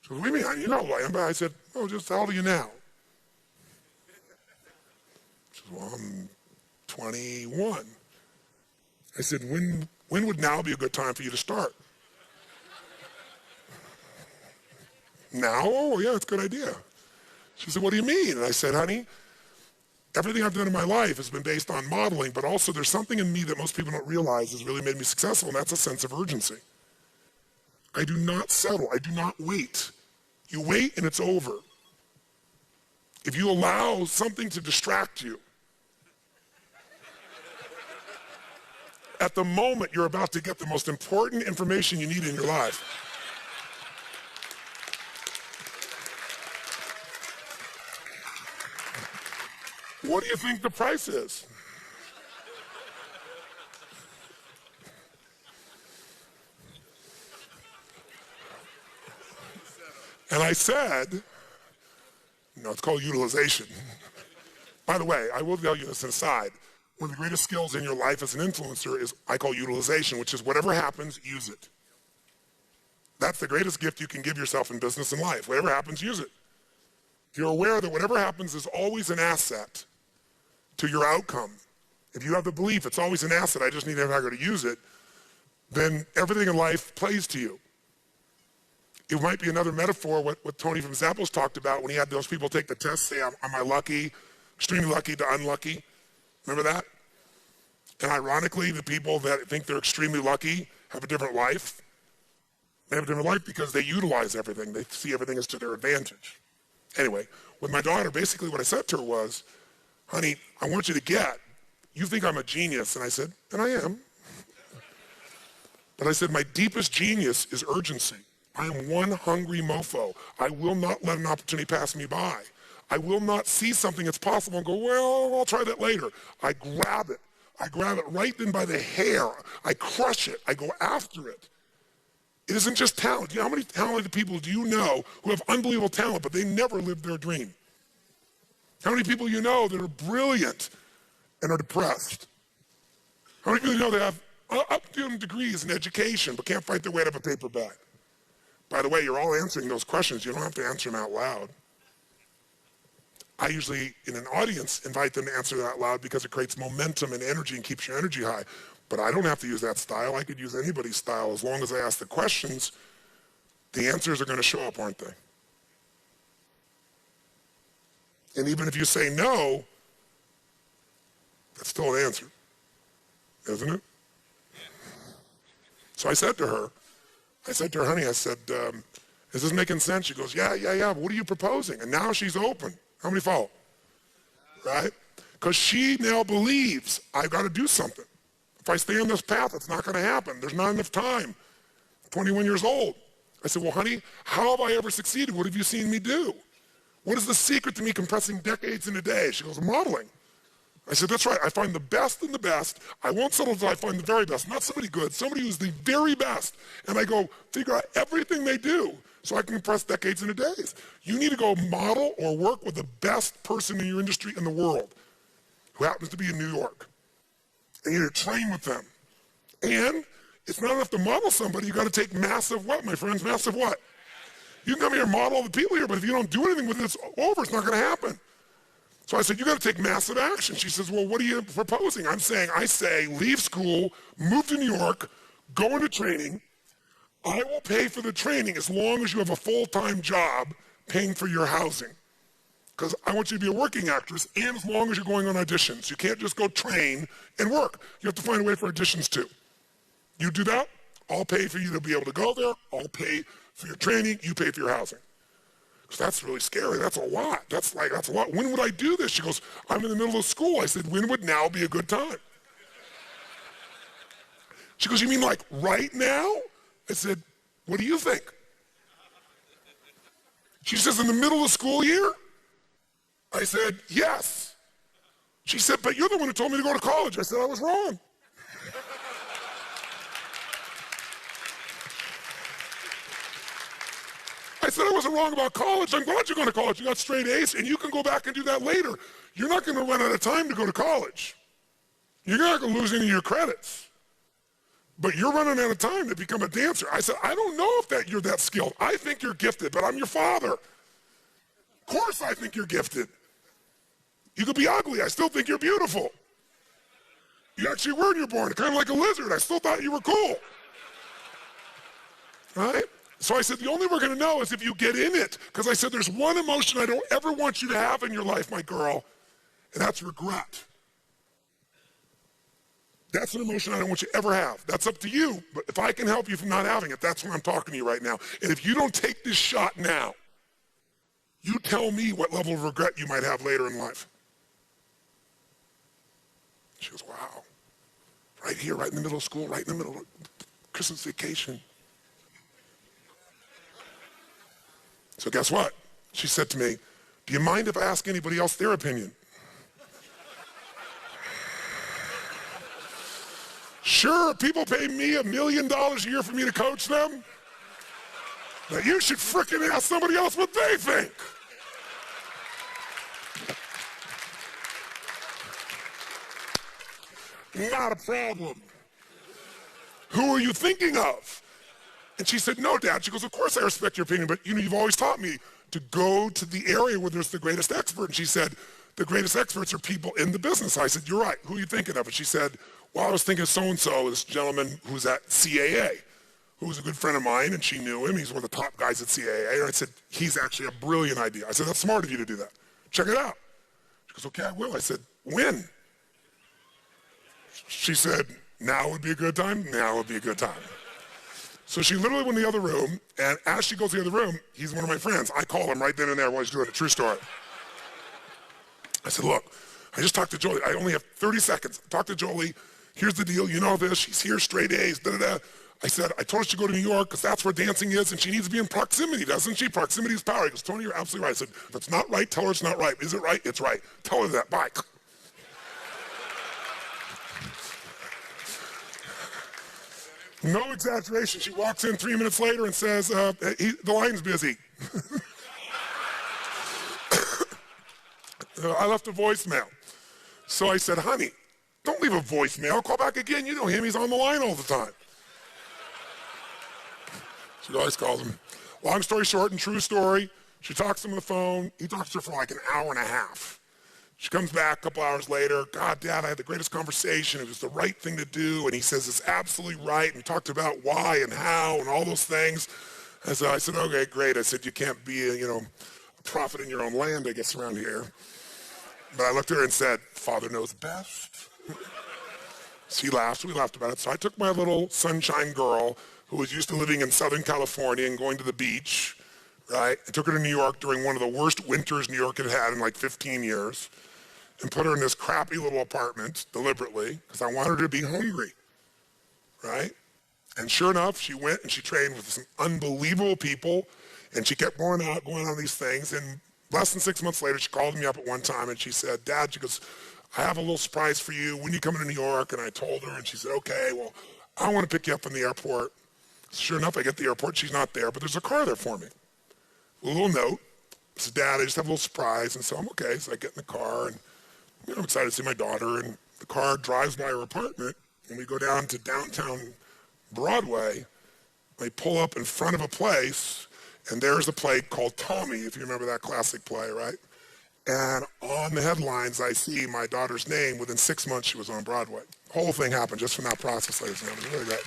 She goes, what do you mean? You know who I am. But I said, oh, just how old are you now? She said, well, I'm 21. I said, when would now be a good time for you to start? Now? Oh, yeah, it's a good idea. She said, what do you mean? And I said, honey, everything I've done in my life has been based on modeling, but also there's something in me that most people don't realize has really made me successful, and that's a sense of urgency. I do not settle. I do not wait. You wait and it's over. If you allow something to distract you, at the moment you're about to get the most important information you need in your life. What do you think the price is? And I said, no, it's called utilization. By the way, I will tell you this aside. One of the greatest skills in your life as an influencer is I call utilization, which is whatever happens, use it. That's the greatest gift you can give yourself in business and life. Whatever happens, use it. If you're aware that whatever happens is always an asset to your outcome, if you have the belief it's always an asset, I just need to know how to use it, then everything in life plays to you. It might be another metaphor, what Tony from Zappos talked about when he had those people take the test, say, am I lucky, extremely lucky to unlucky? Remember that? And ironically, the people that think they're extremely lucky have a different life. They have a different life because they utilize everything. They see everything as to their advantage. Anyway, with my daughter, basically what I said to her was, honey, I want you to get, you think I'm a genius. And I said, and I am. But I said, my deepest genius is urgency. I am one hungry mofo. I will not let an opportunity pass me by. I will not see something that's possible and go, well, I'll try that later. I grab it. I grab it right then by the hair. I crush it. I go after it. It isn't just talent. You know, how many talented people do you know who have unbelievable talent, but they never lived their dream? How many people you know that are brilliant and are depressed? How many people you know that have up-to degrees in education but can't fight their way out of a paper bag? By the way, you're all answering those questions. You don't have to answer them out loud. I usually, in an audience, invite them to answer that out loud because it creates momentum and energy and keeps your energy high. But I don't have to use that style. I could use anybody's style as long as I ask the questions. The answers are going to show up, aren't they? And even if you say no, that's still an answer, isn't it? So I said to her, honey, I said, is this making sense? She goes, yeah. What are you proposing? And now she's open. How many follow? Right? Because she now believes I've got to do something. If I stay on this path, it's not going to happen. There's not enough time. I'm 21 years old. I said, well, honey, how have I ever succeeded? What have you seen me do? What is the secret to me compressing decades in a day? She goes, modeling. I said, that's right. I find the best in the best. I won't settle until I find the very best. Not somebody good, somebody who's the very best. And I go figure out everything they do so I can compress decades into days. You need to go model or work with the best person in your industry in the world who happens to be in New York. And you need to train with them. And it's not enough to model somebody. You got to take massive what, my friends? Massive what? You can come here and model the people here, but if you don't do anything with it, it's over. It's not going to happen. So I said, you got to take massive action. She says, well, what are you proposing? I say, leave school, move to New York, go into training. I will pay for the training as long as you have a full-time job paying for your housing. Because I want you to be a working actress, and as long as you're going on auditions. You can't just go train and work. You have to find a way for auditions too. You do that, I'll pay for you to be able to go there. I'll pay for your training, you pay for your housing. Because that's really scary. That's a lot. That's a lot. When would I do this? She goes, I'm in the middle of school. I said, when would now be a good time? She goes, you mean like right now? I said, what do you think? She says, in the middle of the school year? I said, yes. She said, but you're the one who told me to go to college. I said, I was wrong. I said I wasn't wrong about college. I'm glad you're going to college. You got straight A's, and you can go back and do that later. You're not going to run out of time to go to college. You're not going to lose any of your credits. But you're running out of time to become a dancer. I said, I don't know if you're that skilled. I think you're gifted, but I'm your father. Of course I think you're gifted. You could be ugly. I still think you're beautiful. You actually were when you were born, kind of like a lizard. I still thought you were cool. Right? So I said, the only way we're going to know is if you get in it. Because I said, there's one emotion I don't ever want you to have in your life, my girl, and that's regret. That's an emotion I don't want you to ever have. That's up to you. But if I can help you from not having it, that's what I'm talking to you right now. And if you don't take this shot now, you tell me what level of regret you might have later in life. She goes, wow. Right here, right in the middle of school, right in the middle of Christmas vacation. So guess what? She said to me, do you mind if I ask anybody else their opinion? Sure, people pay me $1 million a year for me to coach them. But you should frickin' ask somebody else what they think. Not a problem. Who are you thinking of? And she said, no, Dad. She goes, of course I respect your opinion, but you've always taught me to go to the area where there's the greatest expert. And she said, the greatest experts are people in the business. I said, you're right. Who are you thinking of? And she said, well, I was thinking of so-and-so, this gentleman who's at CAA, who was a good friend of mine, and she knew him. He's one of the top guys at CAA. And I said, he's actually a brilliant idea. I said, that's smart of you to do that. Check it out. She goes, okay, I will. I said, when? She said, now would be a good time? Now would be a good time. So she literally went in the other room, and as she goes to the other room, he's one of my friends. I call him right then and there while he's doing a true story. I said, look, I just talked to Jolie. I only have 30 seconds. Talk to Jolie. Here's the deal. You know this. She's here, straight A's, da-da-da. I said, I told her to go to New York because that's where dancing is, and she needs to be in proximity, doesn't she? Proximity is power. He goes, Tony, you're absolutely right. I said, if it's not right, tell her it's not right. Is it right? It's right. Tell her that. Bye. No exaggeration. She walks in 3 minutes later and says, the line's busy. I left a voicemail. So I said, honey, don't leave a voicemail. Call back again. You know him. He's on the line all the time. She always calls him. Long story short and true story, she talks to him on the phone. He talks to her for like an hour and a half. She comes back a couple hours later. God, Dad, I had the greatest conversation. It was the right thing to do. And he says it's absolutely right. And we talked about why and how and all those things. And so I said, okay, great. I said, you can't be a prophet in your own land, I guess, around here. But I looked at her and said, Father knows best. She laughed. We laughed about it. So I took my little sunshine girl who was used to living in Southern California and going to the beach, right? I took her to New York during one of the worst winters New York had had in like 15 years and put her in this crappy little apartment deliberately because I wanted her to be hungry, right? And sure enough, she went and she trained with some unbelievable people and she kept going on these things. And less than 6 months later, she called me up at one time and she said, Dad, she goes, I have a little surprise for you. When you coming to New York? And I told her and she said, okay, well, I want to pick you up from the airport. Sure enough, I get to the airport. She's not there, but there's a car there for me. A little note. I said, Dad, I just have a little surprise. And so I'm okay. So I get in the car and I'm excited to see my daughter. And the car drives by her apartment and we go down to downtown Broadway. We pull up in front of a place and there's a play called Tommy, if you remember that classic play, right? And on the headlines, I see my daughter's name. Within 6 months, she was on Broadway. The whole thing happened just from that process, ladies and gentlemen. It was really great.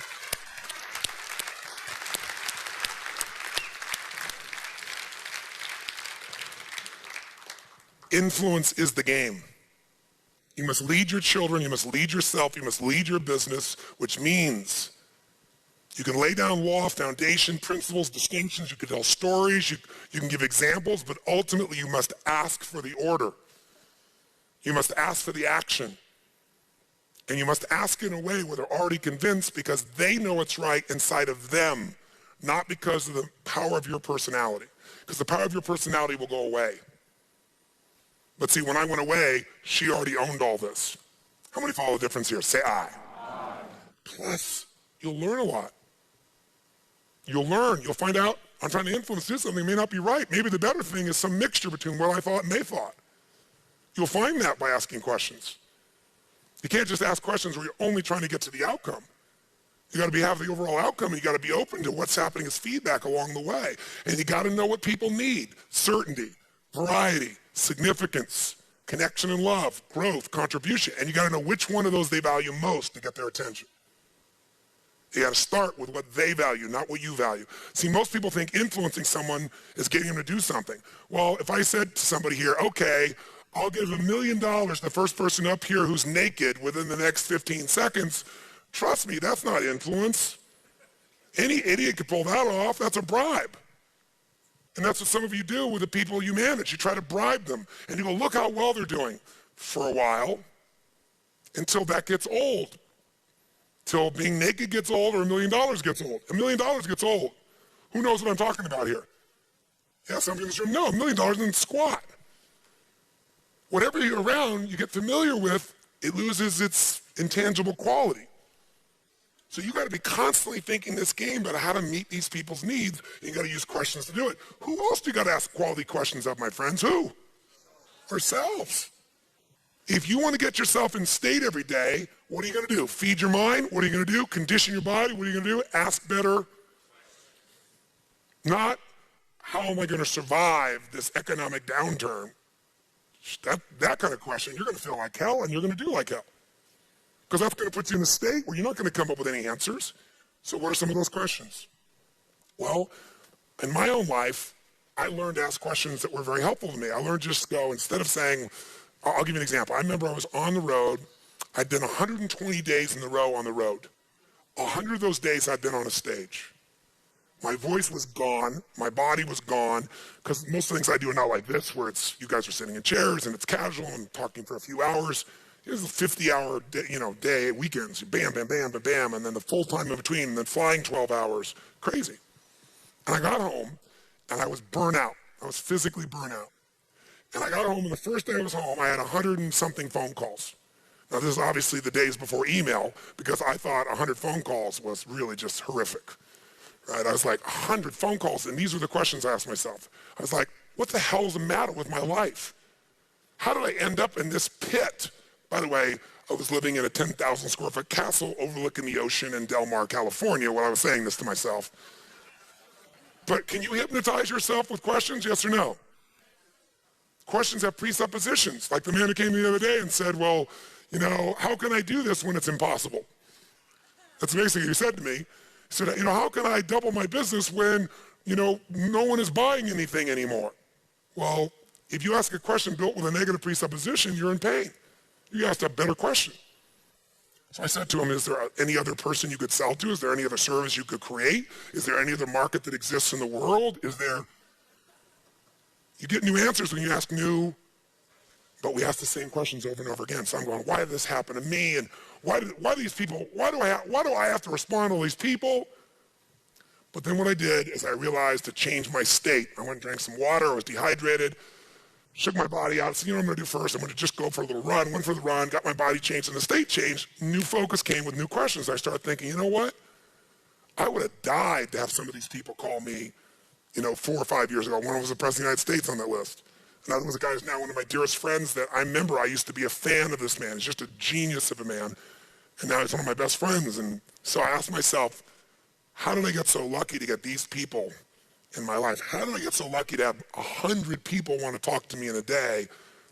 Influence is the game. You must lead your children, you must lead yourself, you must lead your business, which means you can lay down law, foundation, principles, distinctions, you can tell stories, you can give examples, but ultimately you must ask for the order. You must ask for the action. And you must ask in a way where they're already convinced because they know it's right inside of them, not because of the power of your personality. Because the power of your personality will go away. But see, when I went away, she already owned all this. How many follow the difference here? Say I. Plus, you'll learn a lot. You'll learn. You'll find out I'm trying to influence do something may not be right. Maybe the better thing is some mixture between what I thought and they thought. You'll find that by asking questions. You can't just ask questions where you're only trying to get to the outcome. You got to have the overall outcome, and you got to be open to what's happening as feedback along the way. And you got to know what people need: certainty, variety, significance, connection and love, growth, contribution. And you got to know which one of those they value most to get their attention. You got to start with what they value, not what you value. See, most people think influencing someone is getting them to do something. Well, if I said to somebody here, okay, I'll give $1 million to the first person up here who's naked within the next 15 seconds, trust me, that's not influence. Any idiot could pull that off. That's a bribe. And that's what some of you do with the people you manage. You try to bribe them, and you go, look how well they're doing for a while until that gets old. Till being naked gets old or $1 million gets old. $1 million gets old. Who knows what I'm talking about here? Yeah, some people in this room know $1 million isn't squat. Whatever you're around, you get familiar with, it loses its intangible quality. So you got to be constantly thinking this game about how to meet these people's needs. You got to use questions to do it. Who else do you got to ask quality questions of, my friends? Who? Ourselves. If you want to get yourself in state every day, what are you going to do? Feed your mind? What are you going to do? Condition your body? What are you going to do? Ask better. Not, how am I going to survive this economic downturn? That kind of question, you're going to feel like hell and you're going to do like hell. Because that's going to put you in a state where you're not going to come up with any answers. So what are some of those questions? Well, in my own life, I learned to ask questions that were very helpful to me. I learned just to go, instead of saying, I'll give you an example. I remember I was on the road. I'd done 120 days in a row on the road. 100 of those days I'd been on a stage. My voice was gone. My body was gone. Because most of the things I do are not like this, where it's you guys are sitting in chairs and it's casual and talking for a few hours. Here's a 50-hour day, weekends. Bam, bam, bam, bam, bam. And then the full time in between, and then flying 12 hours. Crazy. And I got home, and I was burnt out. I was physically burnt out. And I got home, and the first day I was home, I had 100 and something phone calls. Now, this is obviously the days before email, because I thought 100 phone calls was really just horrific. Right? I was like, 100 phone calls, and these were the questions I asked myself. I was like, what the hell is the matter with my life? How did I end up in this pit? By the way, I was living in a 10,000 square foot castle overlooking the ocean in Del Mar, California, while I was saying this to myself. But can you hypnotize yourself with questions, yes or no? Questions have presuppositions, like the man who came the other day and said, well, how can I do this when it's impossible? That's basically what he said to me. He said, how can I double my business when, no one is buying anything anymore? Well, if you ask a question built with a negative presupposition, you're in pain. You asked a better question. So I said to him, is there any other person you could sell to? Is there any other service you could create? Is there any other market that exists in the world? You get new answers when you ask new, but we ask the same questions over and over again. So I'm going, why did this happen to me? And why do I have to respond to all these people? But then what I did is I realized to change my state. I went and drank some water. I was dehydrated. Shook my body out. So what I'm going to do first? I'm going to just go for a little run. Went for the run, got my body changed, and the state changed. New focus came with new questions. I started thinking, you know what? I would have died to have some of these people call me, 4 or 5 years ago. One was the President of the United States on that list. Another was a guy who's now one of my dearest friends that I remember I used to be a fan of this man. He's just a genius of a man. And now he's one of my best friends. And so I asked myself, how did I get so lucky to get these people in my life? How did I get so lucky to have 100 people want to talk to me in a day?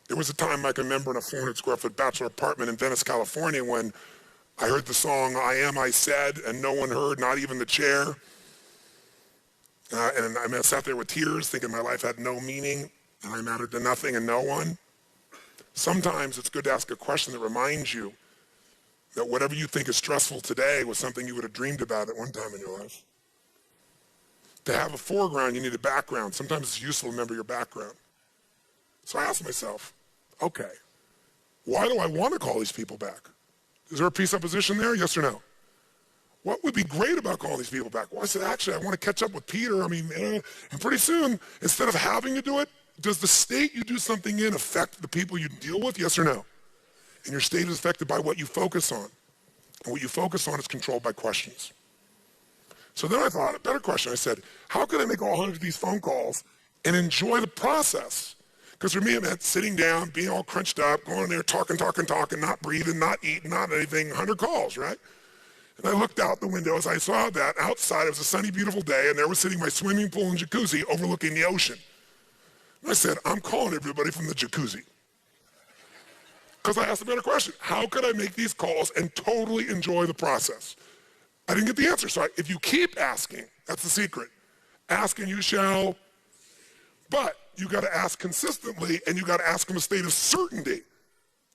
There was a time I can remember in a 400 square foot bachelor apartment in Venice, California, when I heard the song, I Am, I Said, and no one heard, not even the chair. And I sat there with tears thinking my life had no meaning and I mattered to nothing and no one. Sometimes it's good to ask a question that reminds you that whatever you think is stressful today was something you would have dreamed about at one time in your life. To have a foreground, you need a background. Sometimes it's useful to remember your background. So I asked myself, okay, why do I want to call these people back? Is there a presupposition there, yes or no? What would be great about calling these people back? Well, I said, actually, I want to catch up with Peter. And pretty soon, instead of having to do it, does the state you do something in affect the people you deal with, yes or no? And your state is affected by what you focus on. And what you focus on is controlled by questions. So then I thought, a better question. I said, how can I make all 100 of these phone calls and enjoy the process? Because for me, it meant sitting down, being all crunched up, going in there, talking, not breathing, not eating, not anything, 100 calls, right? And I looked out the window as I saw that outside. It was a sunny, beautiful day, and there was sitting my swimming pool and jacuzzi overlooking the ocean. And I said, I'm calling everybody from the jacuzzi. Because I asked a better question. How could I make these calls and totally enjoy the process? I didn't get the answer. So if you keep asking, that's the secret. Ask and you shall. But you got to ask consistently, and you got to ask from a state of certainty.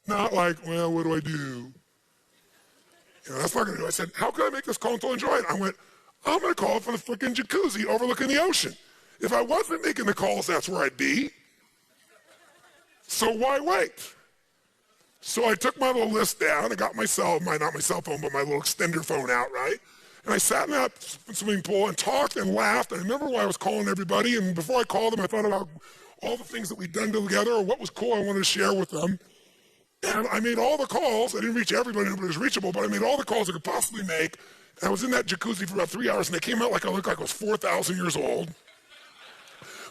Not like, well, what do I do? That's not going to do. I said, how can I make this call until I enjoy it? I went, I'm going to call from the freaking jacuzzi overlooking the ocean. If I wasn't making the calls, that's where I'd be. So why wait? So I took my little list down and got not my cell phone, but my little extender phone out, right? And I sat in that swimming pool and talked and laughed. And I remember why I was calling everybody. And before I called them, I thought about all the things that we'd done together or what was cool I wanted to share with them. And I made all the calls. I didn't reach everybody, nobody was reachable, but I made all the calls I could possibly make. And I was in that jacuzzi for about 3 hours, and I came out like I looked like I was 4,000 years old.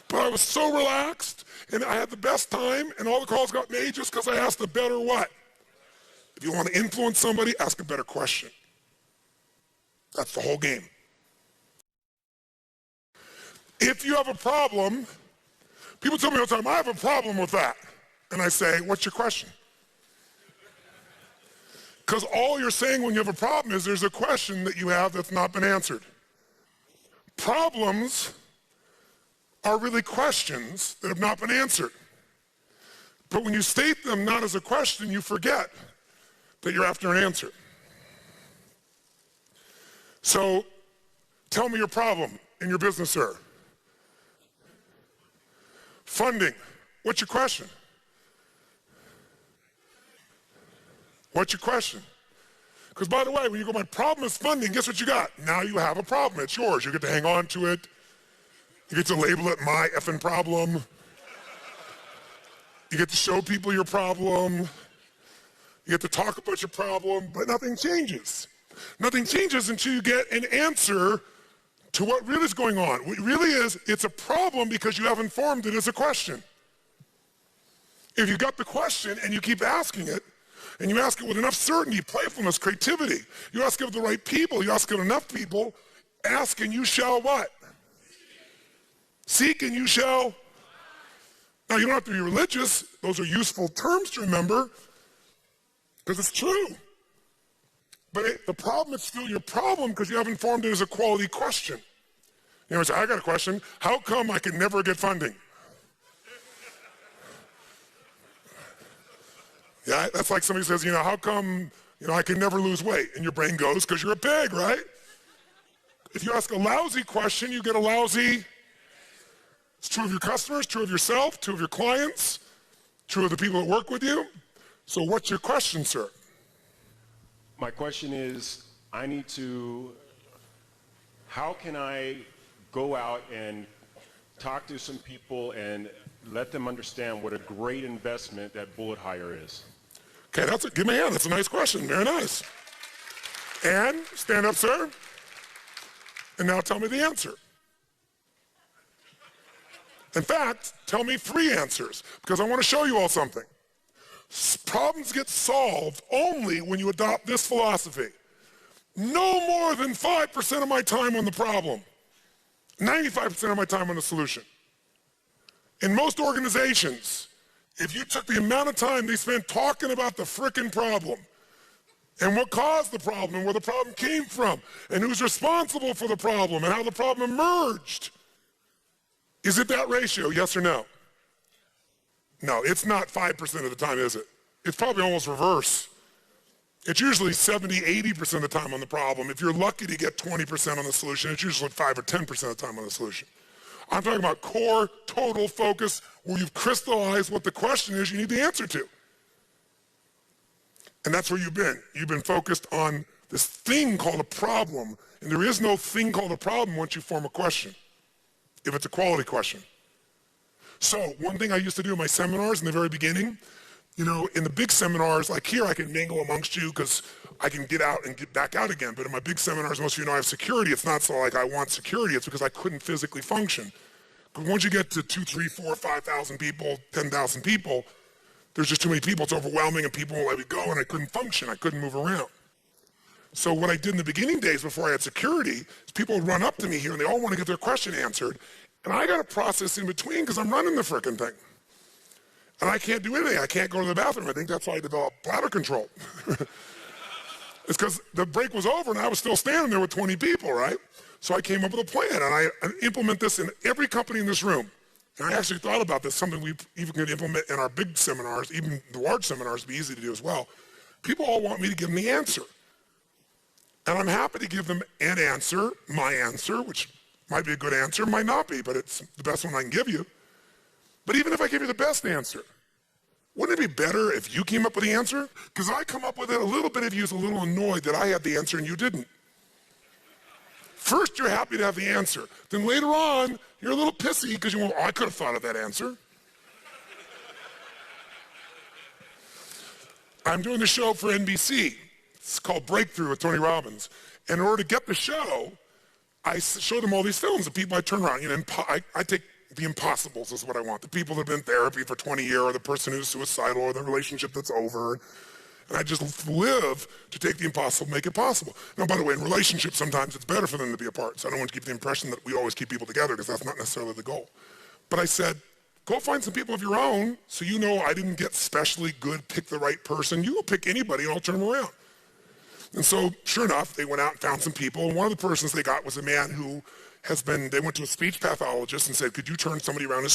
But I was so relaxed, and I had the best time, and all the calls got made just because I asked a better what? If you want to influence somebody, ask a better question. That's the whole game. If you have a problem, people tell me all the time, I have a problem with that. And I say, what's your question? Because all you're saying when you have a problem is there's a question that you have that's not been answered. Problems are really questions that have not been answered. But when you state them not as a question, you forget that you're after an answer. So tell me your problem in your business, sir. Funding. What's your question? What's your question? Because by the way, when you go, my problem is funding, guess what you got? Now you have a problem. It's yours. You get to hang on to it. You get to label it my effing problem. You get to show people your problem. You get to talk about your problem, but nothing changes. Nothing changes until you get an answer to what really is going on. What really is, it's a problem because you haven't formed it as a question. If you got the question and you keep asking it, and you ask it with enough certainty, playfulness, creativity, you ask it of the right people, you ask it of enough people, ask and you shall what? Seek and you shall. Now you don't have to be religious. Those are useful terms to remember because it's true. But the problem is still your problem because you haven't formed it as a quality question. You know, say, I got a question. How come I can never get funding? Yeah, that's like somebody says, how come, I can never lose weight? And your brain goes, because you're a pig, right? If you ask a lousy question, you get a lousy. It's true of your customers, true of yourself, true of your clients, true of the people that work with you. So what's your question, sir? My question is, how can I go out and talk to some people and let them understand what a great investment that bullet hire is? Okay, give me a hand. That's a nice question. Very nice. And stand up, sir. And now tell me the answer. In fact, tell me 3 answers because I want to show you all something. Problems get solved only when you adopt this philosophy. No more than 5% of my time on the problem, 95% of my time on the solution. In most organizations, if you took the amount of time they spent talking about the frickin' problem and what caused the problem and where the problem came from and who's responsible for the problem and how the problem emerged, is it that ratio, yes or no? No, it's not 5% of the time, is it? It's probably almost reverse. It's usually 70, 80% of the time on the problem. If you're lucky to get 20% on the solution, it's usually 5 or 10% of the time on the solution. I'm talking about core, total focus, where you've crystallized what the question is you need the answer to. And that's where you've been. You've been focused on this thing called a problem, and there is no thing called a problem once you form a question, if it's a quality question. So one thing I used to do in my seminars in the very beginning, in the big seminars, like here I can mingle amongst you because I can get out and get back out again. But in my big seminars, most of you know I have security. It's not so like I want security. It's because I couldn't physically function. Because once you get to 2, 3, 4, 5,000 people, 10,000 people, there's just too many people. It's overwhelming, and people won't let me go, and I couldn't function. I couldn't move around. So what I did in the beginning days before I had security is people would run up to me here, and they all want to get their question answered. And I got a process in between because I'm running the frickin' thing. And I can't do anything. I can't go to the bathroom. I think that's why I developed bladder control. It's because the break was over and I was still standing there with 20 people, right? So I came up with a plan, and I implement this in every company in this room. And I actually thought about this, something we even could implement in our big seminars, even the large seminars would be easy to do as well. People all want me to give them the answer. And I'm happy to give them an answer, my answer, which might be a good answer, might not be, but it's the best one I can give you. But even if I give you the best answer, wouldn't it be better if you came up with the answer? Because I come up with it a little bit of you is a little annoyed that I had the answer and you didn't. First, you're happy to have the answer. Then later on, you're a little pissy because you went, oh, I could have thought of that answer. I'm doing the show for NBC. It's called Breakthrough with Tony Robbins. And in order to get the show, I show them all these films of people I turn around. You know, I take the impossibles is what I want. The people that have been in therapy for 20 years, or the person who's suicidal, or the relationship that's over. And I just live to take the impossible, make it possible. Now, by the way, in relationships, sometimes it's better for them to be apart. So I don't want to give the impression that we always keep people together, because that's not necessarily the goal. But I said, go find some people of your own so you know I didn't get specially good, pick the right person. You will pick anybody and I'll turn them around. And so, sure enough, they went out and found some people. And one of the persons they got was a man who they went to a speech pathologist and said, could you turn somebody around